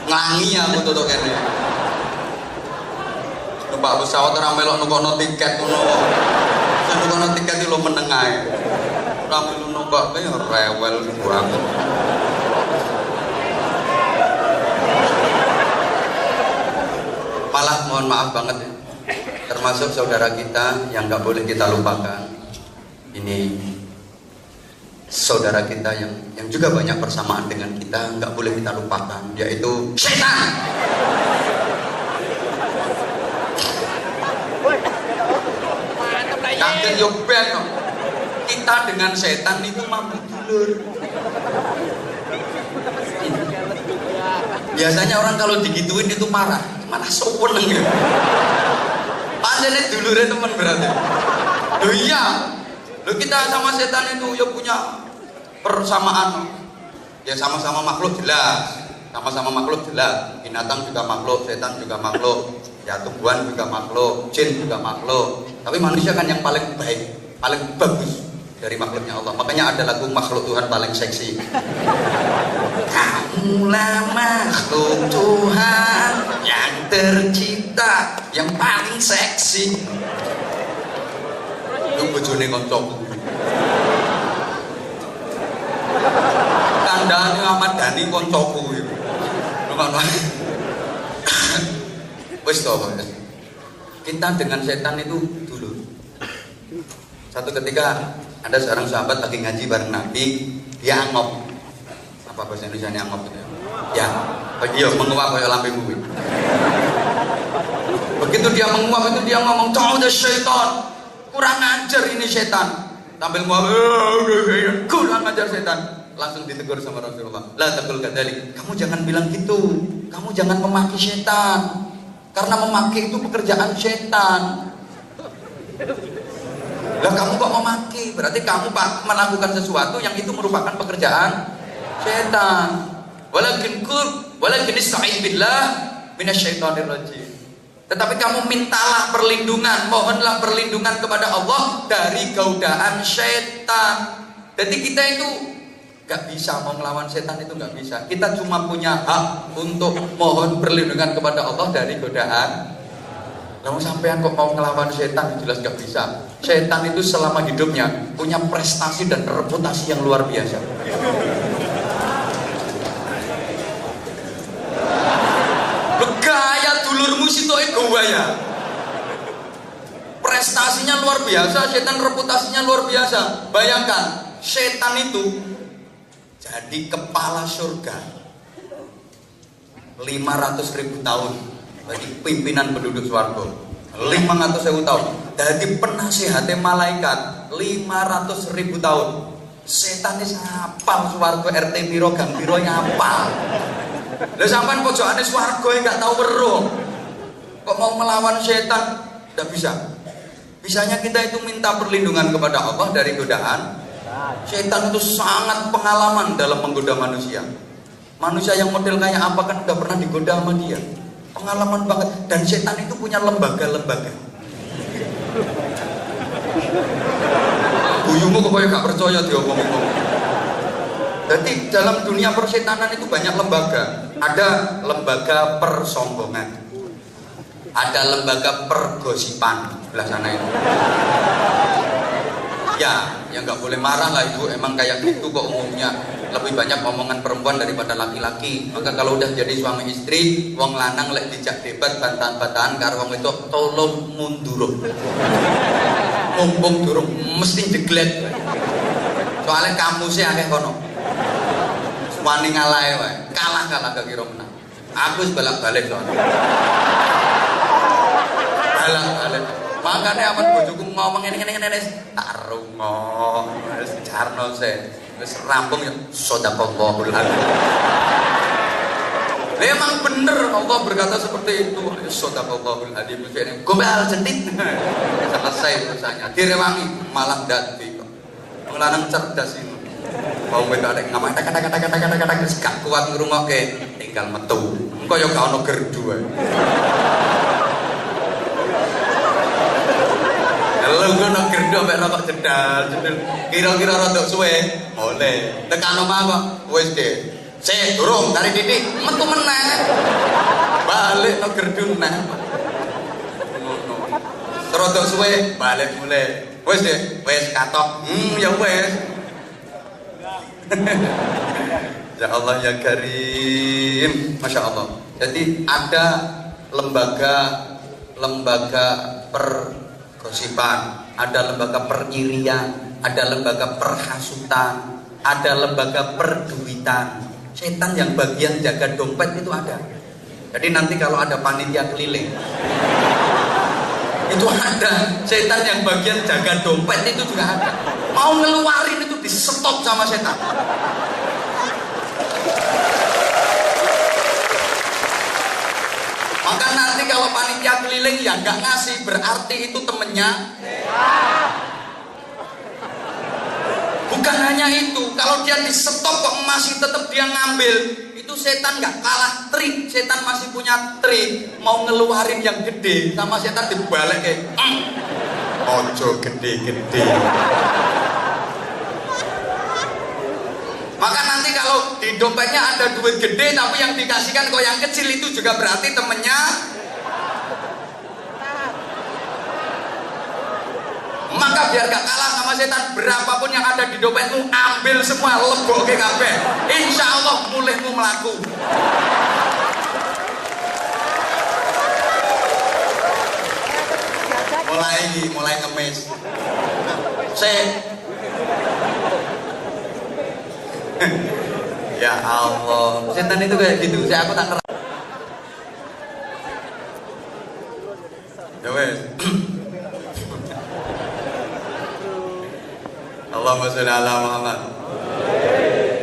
Ngangi aku tuh kene. Numpak pesawat ora melok nukono tiket ngono. Sing nukono tiket iki lho meneng ae. Ora melu numpak kaya rewel banget. Malah mohon maaf banget ya. Termasuk saudara kita yang gak boleh kita lupakan. Ini saudara kita yang juga banyak persamaan dengan kita, gak boleh kita lupakan, yaitu setan. Kaget yo ben. Kita dengan setan itu mampu dulur. Biasanya orang kalau digituin itu marah, malah seneng ya. Padahal dulurnya teman berarti. Loh iya, loh kita sama setan itu ya punya persamaan. Ya sama-sama makhluk jelas, sama-sama makhluk jelas. Binatang juga makhluk, setan juga makhluk, ya tumbuhan juga makhluk, jin juga makhluk. Tapi manusia kan yang paling baik, paling bagus dari makhluknya Allah. Makanya ada lagu makhluk Tuhan paling seksi. Kamulah makhluk Tuhan yang tercipta yang paling seksi. Lu bojone koncoku. Tandane Ahmad Dhani koncoku iki. Ngono. Wis to, kita dengan setan itu dulu. Satu ketika ada seorang sahabat lagi ngaji bareng Nabi, dia angop. Apa bahasa Indonesia ini angop itu? Ya, iya menguap kayak lambe bumi. Begitu dia menguap itu dia ngomong, "Ta'udz syaitan." Kurang ajar ini setan. Sambil ngomong, kurang ajar setan. Langsung ditegur sama Rasulullah. La taqul kadzalik. Kamu jangan bilang gitu. Kamu jangan memaki setan. Karena memaki itu pekerjaan setan. Lah kamu kok memaki? Berarti kamu melakukan sesuatu yang itu merupakan pekerjaan setan. Walakin ista'in billah minasyaitonir rajim. Tetapi kamu mintalah perlindungan, mohonlah perlindungan kepada Allah dari godaan setan. Jadi kita itu gak bisa mau melawan setan, itu gak bisa. Kita cuma punya hak untuk mohon perlindungan kepada Allah dari godaan. Namun sampean kok mau ngelawan setan, jelas gak bisa. Setan itu selama hidupnya punya prestasi dan reputasi yang luar biasa. Gaya dulurmu situ ya. Prestasinya luar biasa, setan reputasinya luar biasa. Bayangkan, setan itu jadi kepala surga 500.000 tahun. Berarti pimpinan penduduk swarga 500.000 tahun. Jadi penasehatnya malaikat 500.000 tahun. Setan ini hafal swarga RT piro gang piro hafal. Lah sampean pojokane swarga enggak tahu weruh. Kok mau melawan setan? Enggak bisa. Bisanya kita itu minta perlindungan kepada Allah dari godaan. Setan itu sangat pengalaman dalam menggoda manusia. Manusia yang model kayak apa kan udah pernah digoda sama dia. Pengalaman banget. Dan setan itu punya lembaga-lembaga. Buyumu kok kayak gak percaya diomong-omong. Jadi dalam dunia persetanan itu banyak lembaga. Ada lembaga persombongan, ada lembaga pergosipan sebelah sana itu. Ya, yang nggak boleh marah lah ibu. Emang kayak gitu kok umumnya. Lebih banyak omongan perempuan daripada laki-laki. Maka kalau udah jadi suami istri, wong lanang lek dijak debat bantahan-bantahan karo wong itu tolong mundur. Mumpung durung mesti diglet. Soalnya kamu sih akeh kono. wani ngalahe wae. Kalah gak kira menang. Aku wis balak-balik soalnya. Balak-balik. Makane aman bojoku ngomong ngene tak rungo. Wis jarno se. Wis rampung ya sedekahul adzim. Memang bener Allah berkata seperti itu. Sedekahul adzim. Gombal jentit. Selesai urusannya. Direwangi malah dadi kok. Wong lanang cerdas ini. Mau wedok nek ngomong kata-kata gak kuat ngrungokke tinggal metu. Engko ya gak ono gerdu ae. Kalau ngono gerdu mek rokok jedal. Kira-kira rada suwe, oleh. Tekan omah kok wis deh. Sik durung kari titik metu meneh. Balik no gerdu neh. Ngono. Rada suwe balik mulai. Wis deh, wis katok. Ya wis. Ya Allah ya Karim, Masya Allah. Jadi ada lembaga pergosipan, ada lembaga peririan, ada lembaga perhasutan, ada lembaga perduitan. Setan yang bagian jaga dompet itu ada. Jadi nanti kalau ada panitia keliling itu ada. Setan yang bagian jaga dompet itu juga ada. Mau ngeluarin itu di stop sama setan. Maka nanti kalau panitia keliling ya nggak ngasih berarti itu temennya. Bukan hanya itu, kalau dia di stop kok masih tetap dia ngambil, itu setan nggak kalah trik. Setan masih punya trik. Mau ngeluarin yang gede sama setan dibalik kayak ojo gede-gede. Maka nanti kalau di dompetnya ada duit gede tapi yang dikasihkan kok yang kecil, itu juga berarti temennya. Maka biar gak kalah sama setan, berapapun yang ada di dompetmu ambil semua, lebok ke kabeh. Insya Allah mulihmu melaku. Mulai ngemis. Ya Allah, setan itu kayak gitu. Aku tak ngerti. Ya wes. Allahumma sholli ala Muhammad.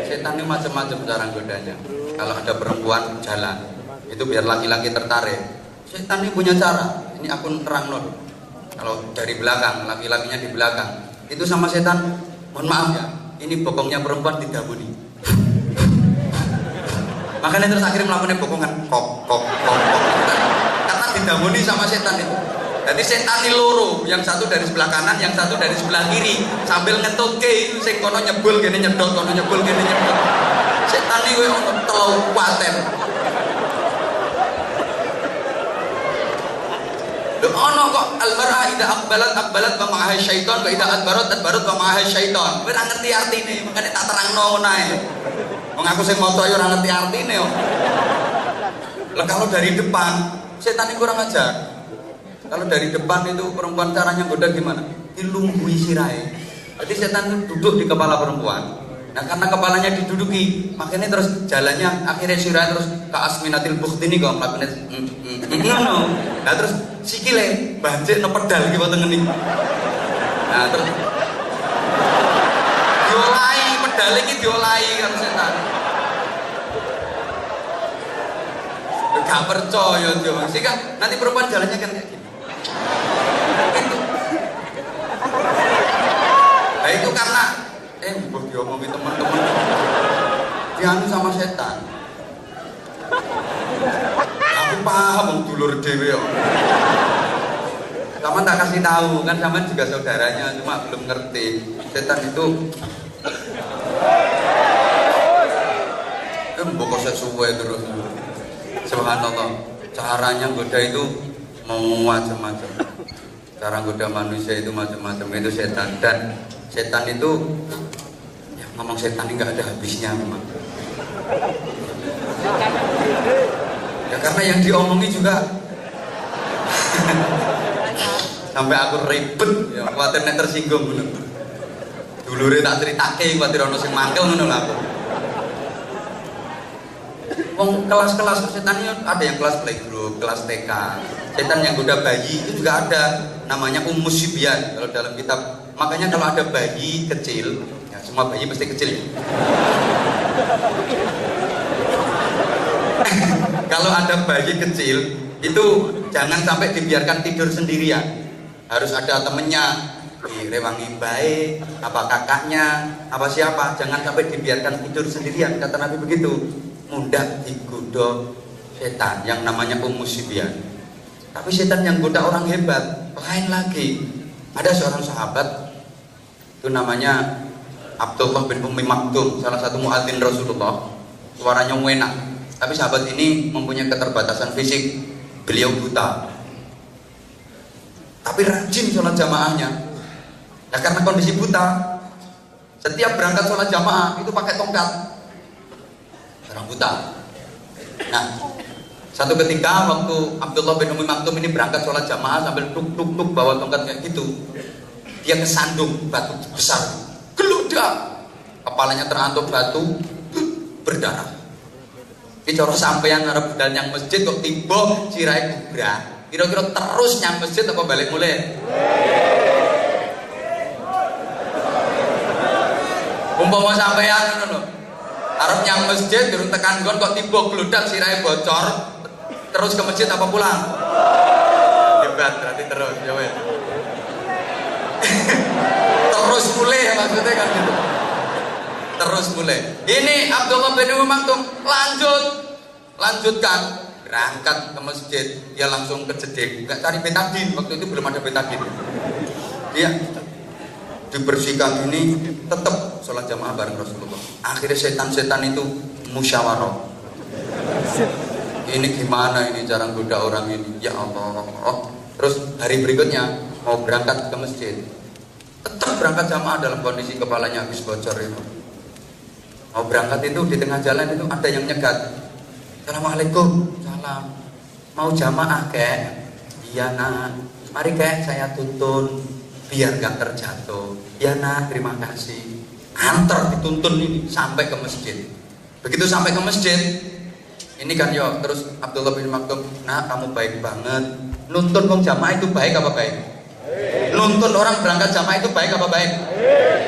Setan ini macam-macam cara godanya. Kalau ada perempuan jalan, itu biar laki-laki tertarik. Setan ini punya cara. Ini aku terang non. Kalau dari belakang, laki-lakinya di belakang, itu sama setan. Mohon maaf ya, ini bokongnya perempuan didabuni. Makanya terus akhirnya melakukan bokongan kok. Karena didabuni sama setan itu. Jadi setan ini loro, yang satu dari sebelah kanan, yang satu dari sebelah kiri, sambil ngetutke, sing kono nyebul gini nyedot, kono nyebul gini nyedot. Setan ini ono telu kuaten. Ono kok al-mar'a idza aqbalat wa ma'aha syaitan, wa idza adbarat wa ma'aha syaitan. Kowe ora ngerti artine, makane tak terangno ngono ae. Wong aku sing maca yo ora ngerti artine yo. Lah kalau dari depan, setan itu kurang ajar. Kalau dari depan itu perempuan caranya goda gimana? Dilunggui sirahe. Jadi setan itu duduk di kepala perempuan. Nah karena kepalanya diduduki, makanya terus jalannya akhirnya sirahe terus ke asminatil bukti ini kok melakukan ngono. Nah terus sikile banjir no pedal iki wonten ngene. Nah terus diolahi pedal iki diolahi karo setan. Gak percaya dia Bang. Sehingga nanti perempuan jalannya kan kayak gini. Itu. Nah itu karena mbok diomongi teman-teman. Dianu sama setan. Aku paham wong dulur dhewe kok. Sama tak kasih tahu kan, sama juga saudaranya, cuma belum ngerti. Setan itu mbok sesuai terus. Subhanallah, caranya goda itu mau macam-macam. Cara goda manusia itu macam-macam, itu setan. Dan setan itu ya, ngomong setan ini nggak ada habisnya memang. Ya karena yang diomongi juga sampai aku ribet, ya khawatir nek tersinggung bener. Dulure tak critake khawatir ono sing mangkel ngono lho aku. Wong kelas-kelas setan ini ada yang kelas playgroup, kelas TK. Setan yang goda bayi itu juga ada, namanya Sibyan kalau dalam kitab. Makanya kalau ada bayi kecil, ya semua bayi pasti kecil ya. Kalau ada bayi kecil itu jangan sampai dibiarkan tidur sendirian. Harus ada temennya, direwangi baik, apa kakaknya, apa siapa. Jangan sampai dibiarkan tidur sendirian. Kata Nabi begitu. Mudah digoda setan yang namanya Sibyan. Tapi setan yang goda orang hebat lain lagi. Ada seorang sahabat itu namanya Abdullah bin Ummi Maktum, salah satu muadzin Rasulullah. Suaranya enak. Tapi sahabat ini mempunyai keterbatasan fisik. Beliau buta. Tapi rajin sholat jamaahnya. Nah karena kondisi buta, setiap berangkat sholat jamaah itu pakai tongkat. Orang buta. Nah, satu ketika waktu Abdullah bin Ummi Maktum ini berangkat sholat jamaah sambil tuk bawa tongkat kayak gitu, dia kesandung batu besar, geludak, kepalanya terantuk batu, berdarah. Ini cara sampeyan ngarep budal yang masjid kok tiba sirai kubra, kira-kira terus nyang masjid apa balik mulai? Umpama sampeyan ngono lho. Arep nyang masjid durung tekan nggon kok tiba gludak sirahe bocor, terus ke masjid apa pulang? Hebat berarti terus coba ya. Terus mulai maksudnya kan gitu. Terus mulai. Ini Abdullah bin Ummi Maktum lanjutkan berangkat ke masjid, dia langsung ke jeding, nggak cari betadin, waktu itu belum ada betadin. Dia dibersihkan ini tetap sholat jamaah bareng Rasulullah. Akhirnya setan-setan itu musyawarah. Ini gimana ini cara goda orang ini? Ya Allah. Terus hari berikutnya mau berangkat ke masjid, tetap berangkat jamaah dalam kondisi kepalanya habis bocor itu. Mau berangkat itu di tengah jalan itu ada yang nyegat. Assalamualaikum, salam. Mau jamaah kek? Iya nak. Mari kek saya tuntun biar gak terjatuh. Ya nak, terima kasih. Antar dituntun ini sampai ke masjid. Begitu sampai ke masjid, ini kan yo terus Abdullah bin Maktum, nah kamu baik banget. Nuntun wong jamaah itu baik apa baik? Nuntun orang berangkat jamaah itu baik apa baik?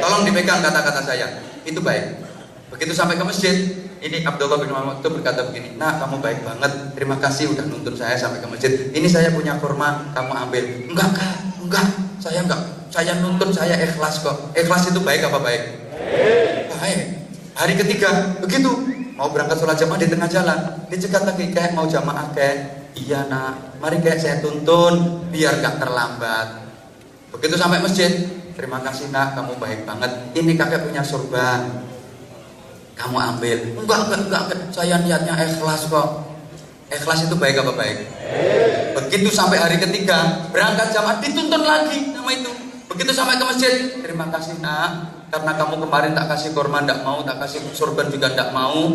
Tolong dipegang kata-kata saya. Itu baik. Begitu sampai ke masjid, ini Abdullah bin Maktum berkata begini, nah kamu baik banget, terima kasih udah nuntun saya sampai ke masjid. Ini saya punya kurma, kamu ambil. Enggak kak, enggak, saya nuntun, saya ikhlas kok. Ikhlas itu baik apa baik? Baik. Hari ketiga, begitu mau berangkat sholat jamaah di tengah jalan, dicegat lagi, kayak mau jamaah kayak, iya nak, mari kayak saya tuntun biar gak terlambat. Begitu sampai masjid, terima kasih nak, kamu baik banget. Ini kakek punya sorban, kamu ambil. Enggak, saya niatnya ikhlas kok. Ikhlas itu baik apa baik? Begitu sampai hari ketiga berangkat jamaah dituntun lagi nama itu. Begitu sampai ke masjid, terima kasih nak, karena kamu kemarin tak kasih kurma ndak mau, tak kasih sorban juga ndak mau.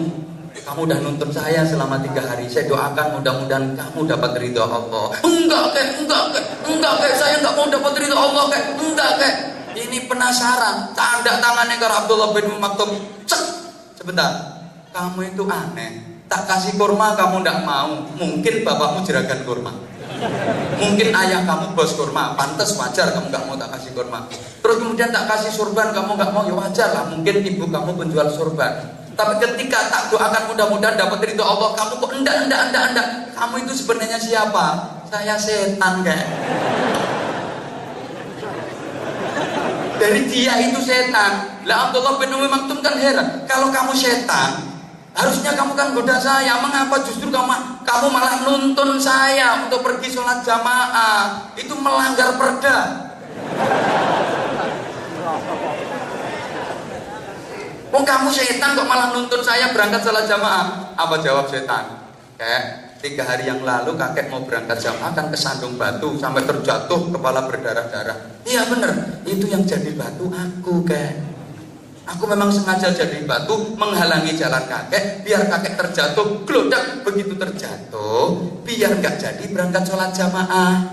Kamu udah nuntun saya selama 3 hari. Saya doakan mudah-mudahan kamu dapat ridho Allah. Enggak kek, saya enggak mau dapat ridho Allah kek. Enggak kek. Ini penasaran. Tanda tangannya ke Abdullah bin Maktum. Cek. Sebentar. Kamu itu aneh. Tak kasih kurma kamu ndak mau. Mungkin bapakmu jeragan kurma. Mungkin ayah kamu bos kurma, pantas wajar kamu nggak mau tak kasih kurma. Terus kemudian tak kasih sorban kamu nggak mau, ya wajar lah. Mungkin ibu kamu penjual sorban. Tapi ketika tak doakan mudah-mudahan dapat ridho Allah, kamu kok enggak. Kamu itu sebenarnya siapa? Saya setan kayak. Dari dia itu setan. Lah Abdullah bin Ummi Maktum kan heran. Kalau kamu setan, harusnya kamu kan goda saya. Mengapa justru kamu malah nuntun saya untuk pergi sholat jamaah? Itu melanggar perda. Oh kamu setan kok malah nuntun saya berangkat sholat jamaah? Apa jawab setan? Kayak 3 hari yang lalu kakek mau berangkat jamaah kan kesandung batu sampai terjatuh kepala berdarah-darah. Iya bener, itu yang jadi batu aku kayak. Aku memang sengaja jadi batu menghalangi jalan kakek biar kakek terjatuh, gelodak. Begitu terjatuh biar gak jadi berangkat sholat jamaah.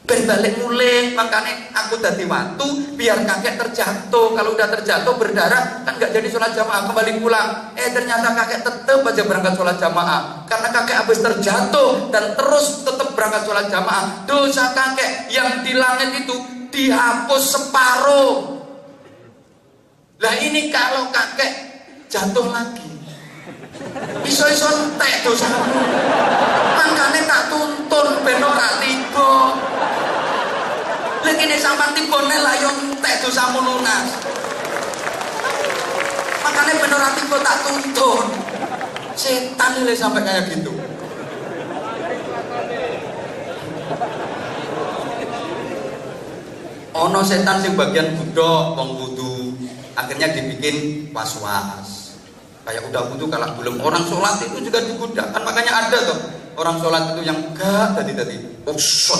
ben balik mulih. Makanya aku dadi watu biar kakek terjatuh. Kalau udah terjatuh berdarah kan nggak jadi sholat jamaah, kembali pulang. Ternyata kakek tetap aja berangkat sholat jamaah karena kakek habis terjatuh dan terus tetap berangkat sholat jamaah. Dosa kakek yang di langit itu dihapus separuh. Lah ini kalau kakek jatuh lagi iso-iso entek dosamu. Makanya tak tuntun ben ora tiba. Lek ini sampean tibone lah yo entek dosamu lunas. Makanya ben ora tiba tak tuntun. Setan lek sampai kayak gitu. Ono setan sing bagian budok wong wudu, akhirnya dibikin was-was. Kayak udah wudu kalau belum orang sholat itu juga digoda. Kan makanya ada tuh orang sholat itu yang gak tadi usut,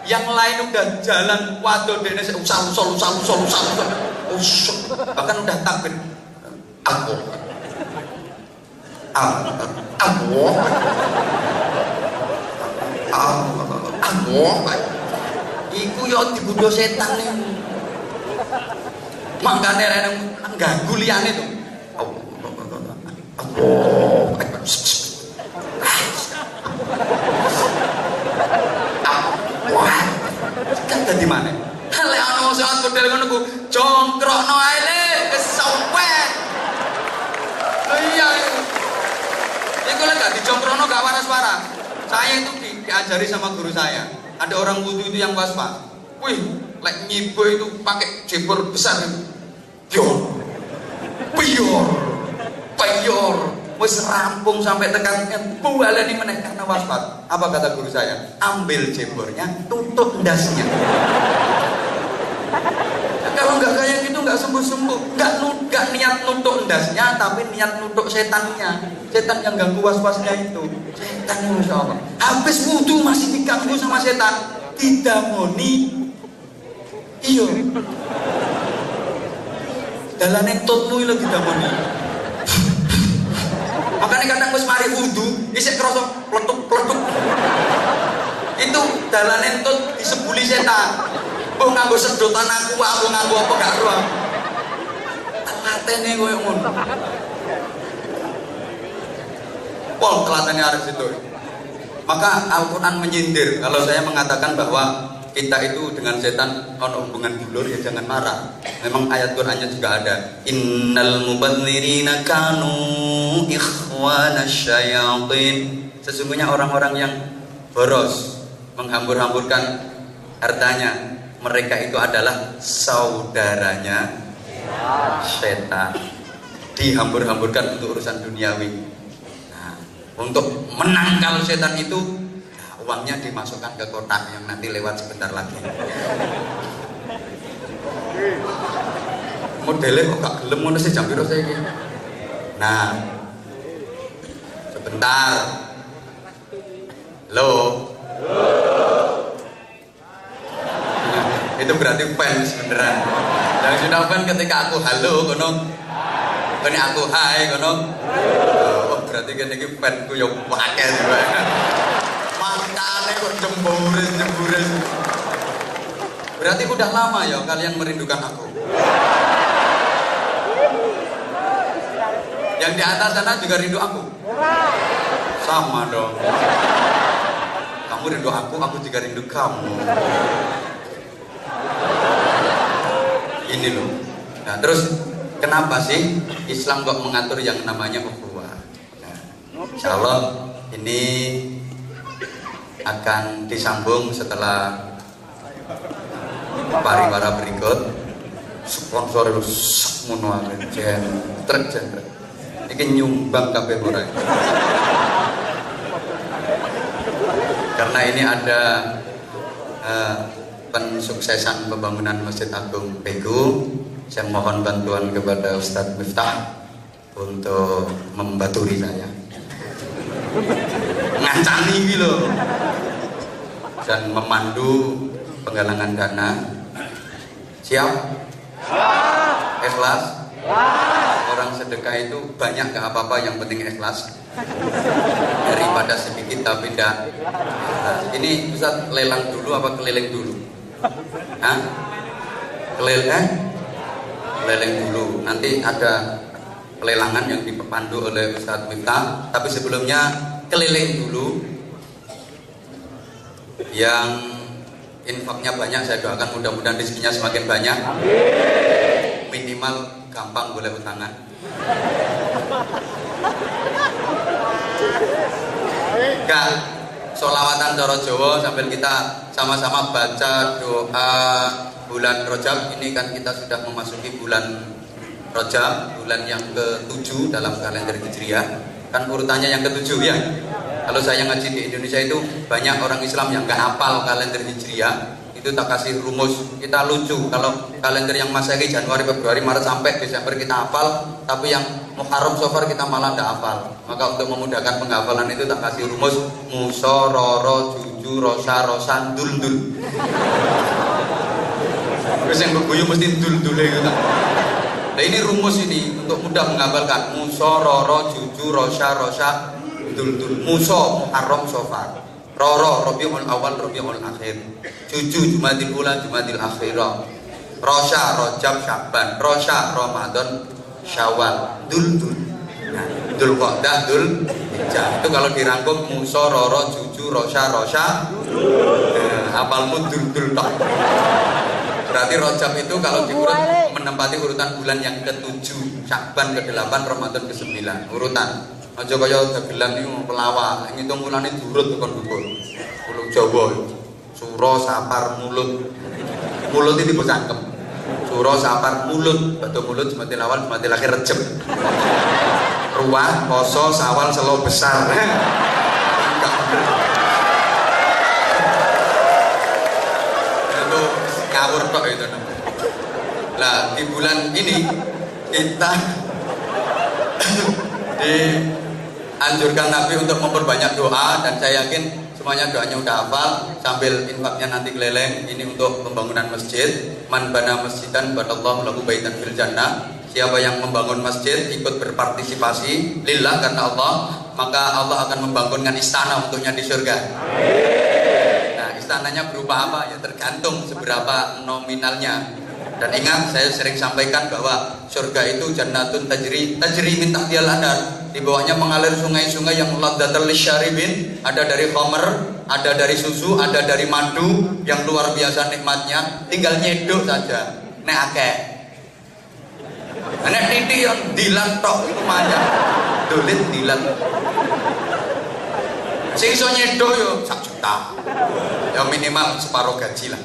yang lain udah jalan waduh dene usal, usut, bahkan udah takbir aku iku yo digodho setan nih. Makane rene ganggu liyane to. Kan dadi maneh. Lek ana salat model ngono ku jongkrokno ae le kesempet. Iya. Iku lek gak dijongkrokno gak waras-waras. Saya itu diajari sama guru saya. Ada orang wudu itu yang was-was. Wih, lek nyibo itu pakai jebor besar itu. Piyor. Wis rampung sampai tekan bualeni meneh karena was-was. Apa kata guru saya? Ambil jebornya, tutup ndasnya. Kalau nggak kayak gitu nggak sembuh-sembuh, nggak niat nutuk ndasnya, tapi niat nutuk setannya. Setan yang ganggu was-wasnya itu. Setan insya Allah. Habis wudu masih diganggu sama setan. Didamoni. Iyo. Dalane tutmu lagi didamoni. Makanya kadang wis mari wudu, isih krasa pletuk-pletuk. Itu dalane tut disebuli setan. Oh nganggo sedotan aku nganggo apa gak ruang. Telatene koyo ngono. Pol telatene arep situ. Maka Al-Qur'an menyindir kalau saya mengatakan bahwa kita itu dengan setan ono hubungan dulur ya jangan marah. Memang ayat Qur'annya juga ada. Innal mubadzirina kanu ikhwanasyayatin. Sesungguhnya orang-orang yang boros menghambur-hamburkan hartanya, mereka itu adalah saudaranya setan. Dihambur-hamburkan untuk urusan duniawi. Nah, untuk menangkal setan itu, nah, uangnya dimasukkan ke kotak yang nanti lewat sebentar lagi. Modelnya kok gak gelem ngono sih jam piro saiki. Nah, sebentar. Halo. Itu berarti fans beneran. Yang sudah fans ketika aku halo kono, kene aku hai kono. Oh, berarti kene iki fansku yo akeh juga. Makane kok jemburis. Berarti udah lama ya kalian merindukan aku. Yang di atas sana juga rindu aku. Sama dong. Kamu rindu aku juga rindu kamu. Ini loh. Nah, terus kenapa sih Islam kok mengatur yang namanya ukhuwah? Nah, insya Allah ini akan disambung setelah pariwara berikut. Sponsor itu semono jen iki nyumbang kabeh ora. Karena ini ada pensuksesan pembangunan Masjid Agung Pegu, saya mohon bantuan kepada Ustadz Miftah untuk membaturi saya, ngancani gitu dan memandu penggalangan dana. Siap? Ikhlas? orang sedekah itu banyak gak apa-apa, yang penting ikhlas. Daripada sedikit tapi tidak. Nah, ini Ustaz lelang dulu apa keliling dulu? Hah? Keliling dulu. Nanti ada pelelangan yang dipandu oleh Ustaz Miftah. Tapi sebelumnya keliling dulu. Yang infaknya banyak saya doakan mudah-mudahan rezekinya semakin banyak. Minimal gampang boleh utangan. Kak, sholawatan coro Jawa sambil kita sama-sama baca doa bulan Rajab. Ini kan kita sudah memasuki bulan Rajab, bulan yang ke-7 dalam kalender Hijriah. Kan urutannya yang ke-7 ya. Kalau saya ngaji di Indonesia itu banyak orang Islam yang gak hafal kalender Hijriah. Itu tak kasih rumus. Kita lucu kalau kalender yang Masehi Januari, Februari, Maret sampai Desember kita hafal, tapi yang Muharram, Safar kita malah tidak hafal. Maka untuk memudahkan penghafalan itu tak kasih rumus muso, roro, juju, rosa, rosan, dul. Terus yang beguyu mesti dul gitu. Nah ini rumus ini untuk mudah menghafalkan muso, roro, juju, rosa, dul. Muso, Muharram, Safar. Roro, Rabiul Awal, Rabiul Akhir. Juju, Jumadil Ula, Jumadil Akhirah. Rosya, Rajab, Syaban. Rosya, Ramadan, Syawal. Dul. Nah, Dul Qa'dah, Dul Hijjah. Itu kalau dirangkum muso, roro, juju, rosya. Apalmu dul tok. Berarti Rajab itu kalau diurut menempati urutan bulan yang ke-7, Syaban ke-8, Ramadan ke-9. Urutan. Aja kaya dagelan iki pelawak, ngitung mulane durut tekan dhuwur. Pulau Jawa. Suro, Sapar, Mulut. Mulut iki bocah cangkem. Suro, Sapar, Mulut. Batu mulut Jumadil Awal, Jumadil Akhir, Rejeb. Ruah, Poso, Sawal, Selo besar. Itu ngawur tok itu namanya. Lah di bulan ini kita dianjurkan Nabi untuk memperbanyak doa, dan saya yakin semuanya doanya udah hafal. Sambil infaknya nanti keliling. Ini untuk pembangunan masjid. Man bana masjidan badallahu lahu baitan fil jannah. Siapa yang membangun masjid ikut berpartisipasi lillah karena Allah, maka Allah akan membangunkan istana untuknya di surga. Nah istananya berupa apa ya, tergantung seberapa nominalnya. Dan ingat, saya sering sampaikan bahwa surga itu jannatun tajri min tahtihal anhar. Di bawahnya mengalir sungai-sungai yang ladzatal lisyaribin. Ada dari khamr, ada dari susu, ada dari madu, yang luar biasa nikmatnya. Tinggal nyeduk saja. Nek akeh. Nek titik yang dilan tok itu banyak. Dolit dilan. Sing iso nyeduk yo 1 juta. Ya minimal separuh gaji lah.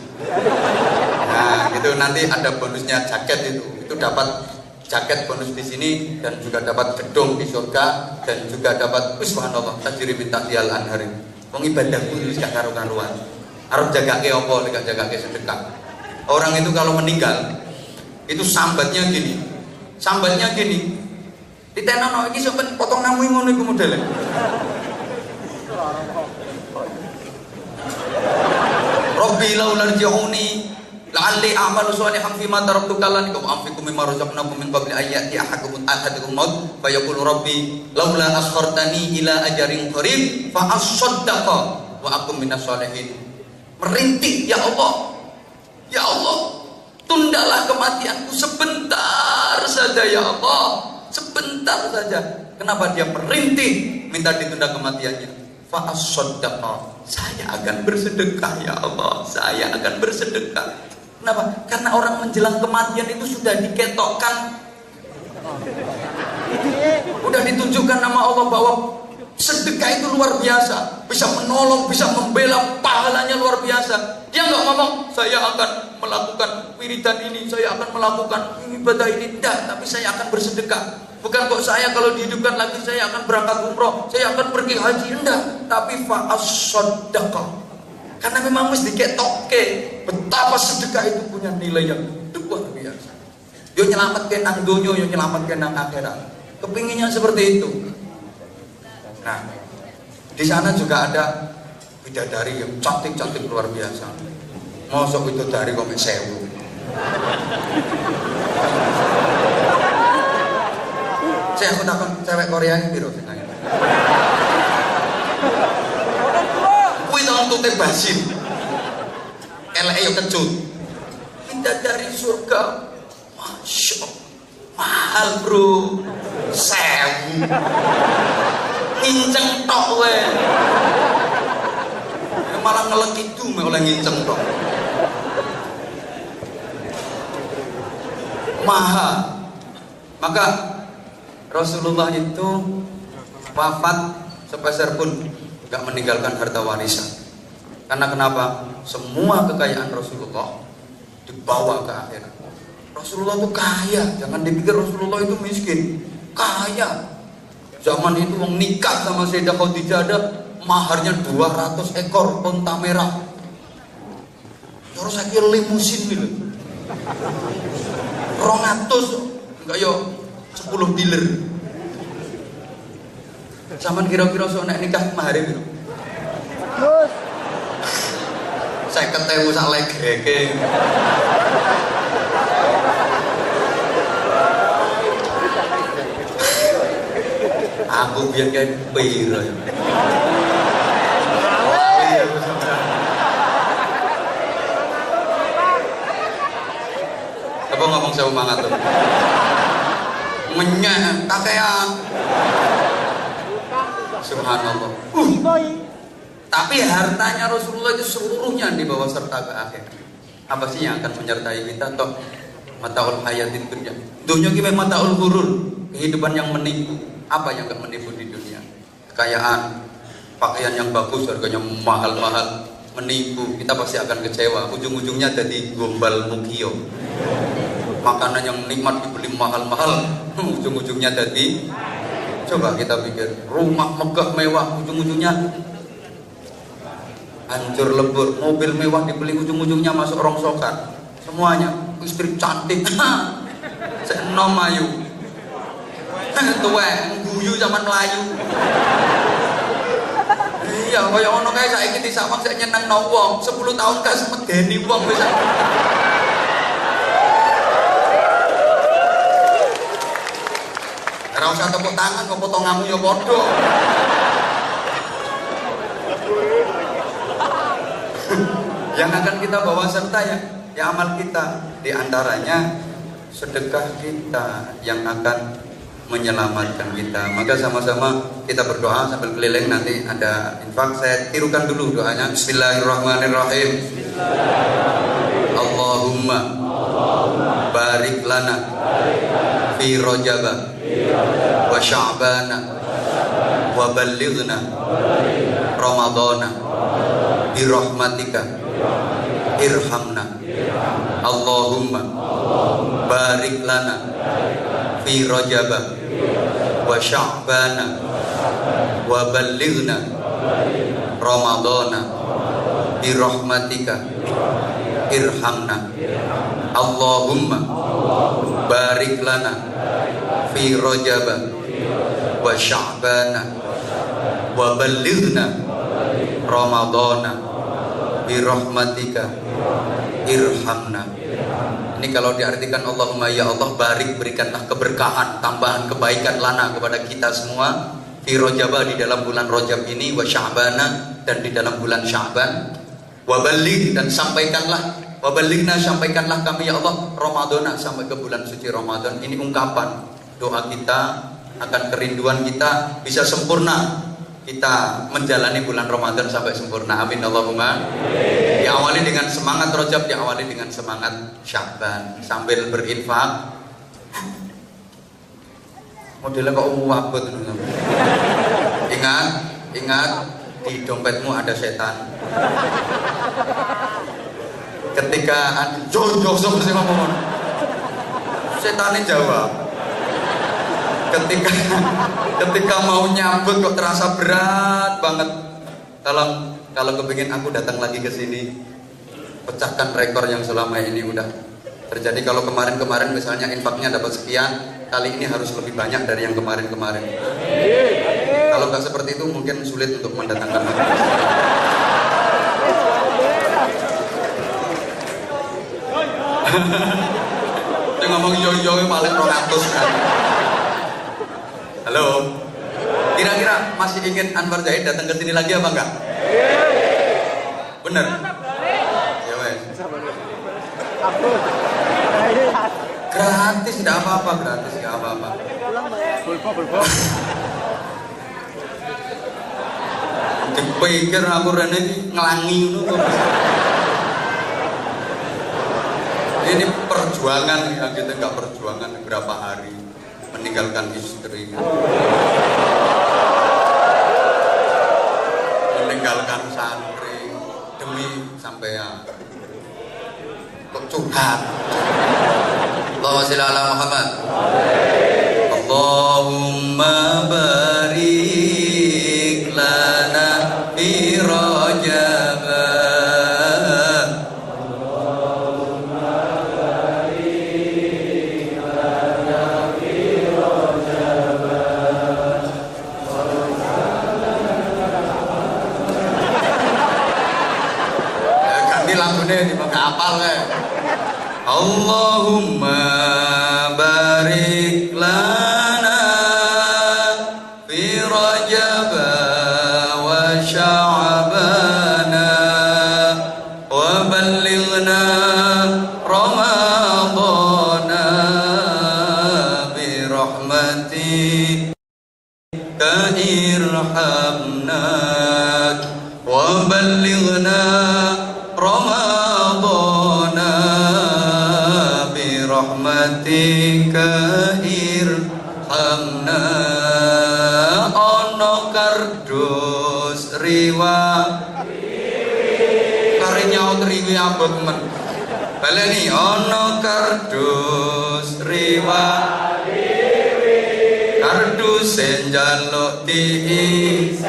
Nah, itu nanti ada bonusnya jaket itu dapat jaket bonus di sini, dan juga dapat gedung di surga, dan juga dapat subhanallah tajri min tahtihal anhar. Wong ibadahku wis gak karo-karuan. Arep jagake apa nek jagake sedekah. Orang itu kalau meninggal itu sambatnya gini. Ditenono iki sok potong namu ngono iku modele. Rabbi laula rji'uni la'alli a'malu shalihan fima taraktu kallanikum anfiqu mimma razaqnakum min qabli ayati ahadakum maut fa yaqulu rabbi laula akhartani ila ajarin qarib fa asaddaqa wa akum minas shalihin. Merintih, ya Allah, tundalah kematianku sebentar saja ya Allah, sebentar saja. Kenapa dia merintih minta ditunda kematiannya? Fa asaddaqa, saya akan bersedekah ya Allah, saya akan bersedekah. Kenapa? Karena orang menjelang kematian itu sudah diketokkan, udah ditunjukkan nama Allah bahwa sedekah itu luar biasa, bisa menolong, bisa membela, pahalanya luar biasa. Dia nggak ngomong saya akan melakukan wiridan ini, saya akan melakukan ibadah ini, tidak, tapi saya akan bersedekah. Bukan kok saya kalau dihidupkan lagi saya akan berangkat umroh, saya akan pergi haji, enggak, tapi fa'as-soddaqah. Karena memang mesti diketokke betapa sedekah itu punya nilai yang luar biasa. Yo nyelametkeun nang donya, yo nyelametkeun nang akhirat. Kepinginnya seperti itu. Nah, di sana juga ada bidadari yang cantik-cantik luar biasa. Mosok bidadari kok 1000. Saya aku takon cewek Korea ini piro sing ayu. Kuwi tahun tute basin. Eleke yo kecut. Kita dari surga. Masya Allah. Mahal bro. 1000. Nginceng tok we. Malah ngelek itu oleh nginceng tok. Mahal. Maka Rasulullah itu wafat sepeser pun gak meninggalkan harta warisan. Karena kenapa? Semua kekayaan Rasulullah dibawa ke akhirat. Rasulullah itu kaya, jangan dipikir Rasulullah itu miskin. Kaya. Zaman itu wong nikah sama Sayyidah Khadijah ada maharnya 200 ekor unta merah. Terus saya limusin gitu. 200 enggak yo 10 dealer. Zaman kira-kira so nek nikah mahar piro? Terus saya ketemu sak legeke. Aku biar kayak piro ya. Apa ngomong saya mangat tuh? Menyek kakean. Subhanallah. Tapi hartanya Rasulullah itu seluruhnya dibawa serta ke akhir. Apa sih yang akan menyertai kita? Toh mataul hayatin dunya. Dunia kita mataul ghurur, kehidupan yang menipu. Apa yang akan menipu di dunia? Kekayaan, pakaian yang bagus, harganya mahal-mahal, menipu. Kita pasti akan kecewa. Ujung-ujungnya jadi gombal mukio. Makanan yang nikmat dibeli mahal-mahal, ujung-ujungnya jadi. Coba kita pikir, rumah megah mewah, ujung-ujungnya hancur lebur. Mobil mewah dibeli, ujung-ujungnya masuk rongsokan. Semuanya, istri cantik, senom ayu, tuwe, guyu zaman Melayu. Iya, kaya ono kae saiki disawang sik nyenengno wong, 10 tahun gak semedeni wong wis. Ora usah tepuk tangan kok potonganmu ya padha. Yang akan kita bawa serta ya amal kita, di antaranya sedekah kita yang akan menyelamatkan kita. Maka sama-sama kita berdoa sambil keliling, nanti ada infak. Saya tirukan dulu doanya. Bismillahirrahmanirrahim. Allahumma barik lana fi rajaba wa sya'bana wa ballighna ramadana bi rahmatika irhamna. Allahumma barik lana fi rajaba wa sya'bana wa ballighna ramadana bi rahmatika irhamna. Allahumma barik lana fi rajaba wa sya'bana wa ballighna ramadana bi rahmatika irhamna. Ini kalau diartikan Allahumma ya Allah barik, berikanlah keberkahan, tambahan kebaikan lana kepada kita semua fi rajaba, di dalam bulan Rajab ini, wa sya'bana, dan di dalam bulan Sya'ban, wa balligh, dan sampaikanlah, wa ballighna, sampaikanlah kami ya Allah Ramadana, sampai ke bulan suci Ramadan. Ini ungkapan doa kita akan kerinduan kita bisa sempurna, kita menjalani bulan Ramadan sampai sempurna. Amin Allahumma. Diawali dengan semangat Rajab, diawali dengan semangat Sya'ban, sambil berinfak. Modelnya kok wabut. Ingat, di dompetmu ada setan. Ketika jodoh sama si ngomong, setannya jawab. Ketika mau nyambut kok terasa berat banget. Kalau kepingin aku datang lagi ke sini, pecahkan rekor yang selama ini udah terjadi. Kalau kemarin misalnya infaknya dapat sekian, kali ini harus lebih banyak dari yang kemarin. Kalau nggak seperti itu mungkin sulit untuk mendatangkan. Dia ngomong yo paling 200 kan. Halo. Kira-kira masih ingin Anwar Zahid datang ke sini lagi apa enggak? Bener? Ya wes. Gratis, tidak apa-apa, gratis, tidak apa-apa. Pulpo. Dipikir aku rene ngelangi ngono. Ini perjuangan ya, kita nggak perjuangan berapa hari meninggalkan istri, meninggalkan santri demi sampean. Kok curhat? Allahumma sholli ala Muhammad. Allahumma barik lana fi Rajab. Apal ya. Allahumma barik lana fi Rajab wa Sya'bana wa ballighna Ramadana bi rahmatika irhamna wa ballighna rahmatika irhamna. Ono kardus riwa kare nyaut riwi abot men baleni. Ono kardus riwa kardus njaluk diiseni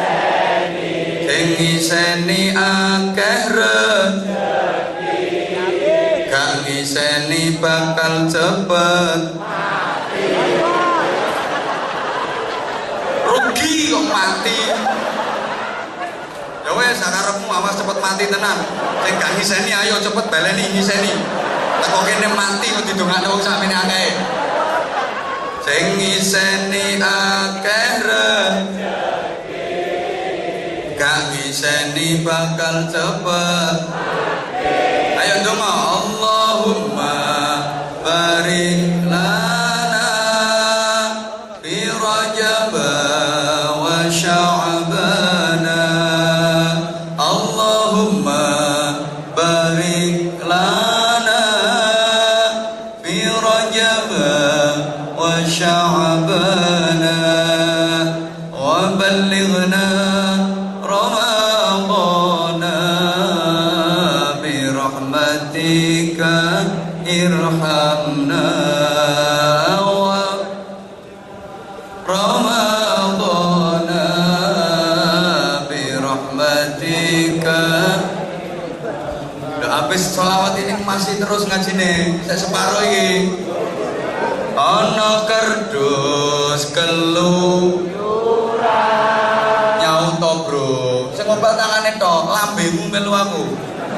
sing iseni akeh ngiseni bakal cepet rugi kok mati. Ya wes sakarepmu awas cepet mati tenan. Sing gak ngiseni ayo cepet baleni ngiseni. Teko kene mati kok didongakno wong sakmene akeh. Sing ngiseni akeh gak ngiseni bakal cepet. Ayo donga. Allahumma barik lana fi Rajab wa Sya'bana. Allahumma barik lana fi Rajab wa Sya'bana wa ballighna irhamna wa Ramadana bi rahmatika. Udah habis sholawat ini masih terus ngajine. Saya separuh iki. Ono kardus keluyuran nyauto bro. Sing ngobal tangane tok, lambemu melu aku.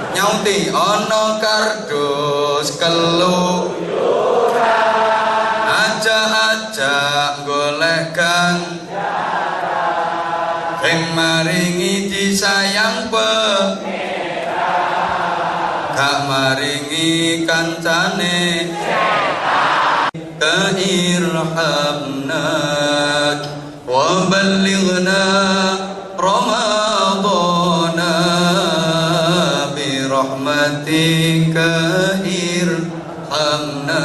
Nyauti ono kardus keluyuran aja golek ganjaran sing maringi disayang pangeran gak maringi kancane irhamna wa ballighna Ramadana rahmatika irhamna.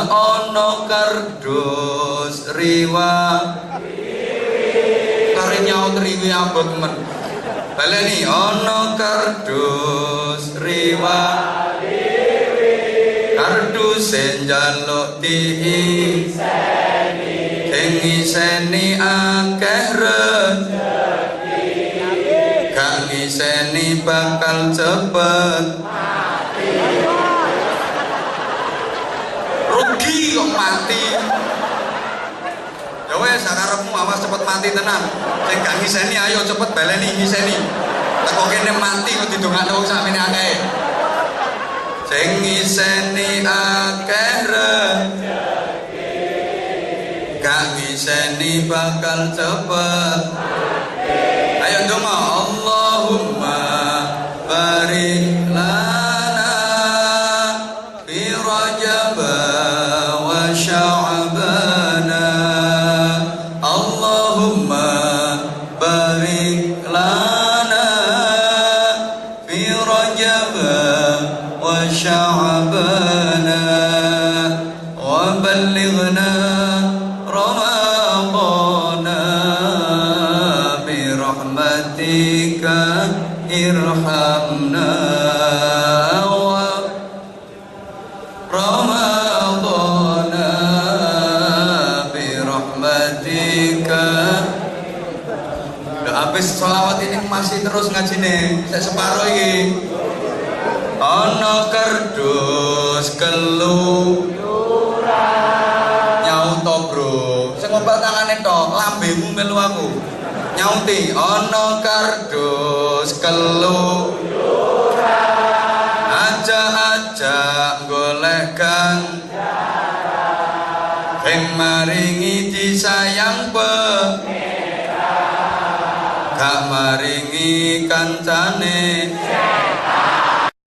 Ono kardus riwa kare nyaut riwi abot men baleni. Ono kardus riwa kardus njaluk diiseni sing ngiseni akeh gak ngiseni bakal cepet mati. Rugi kok mati. Ya wes sakarepmu awas cepet mati tenan. Sing gak ngiseni ayo cepet baleni ngiseni. Teko kene mati kok didongakno wong sakmene akeh. Sing ngiseni akeh gak tak ngiseni bakal cepet. Ayo donga Allahumma barik lana fi Rajab wa Sya'bana. Allahumma barik lana fi Rajab wa Sya'bana wa ballighna Ramadana bi rahmatika irhamna wa Ramadana bi rahmatika. Habis sholawat ini masih terus ngaji nih, saya separuh ini. Ono kardus keluyuran nyauto bro, saya ngombat tangannya toh, lambemu melu aku nyauti. Ono kardus keluyuran aja-aja golek ganjaran sing maringi disayang pengeran, gak maringi kancane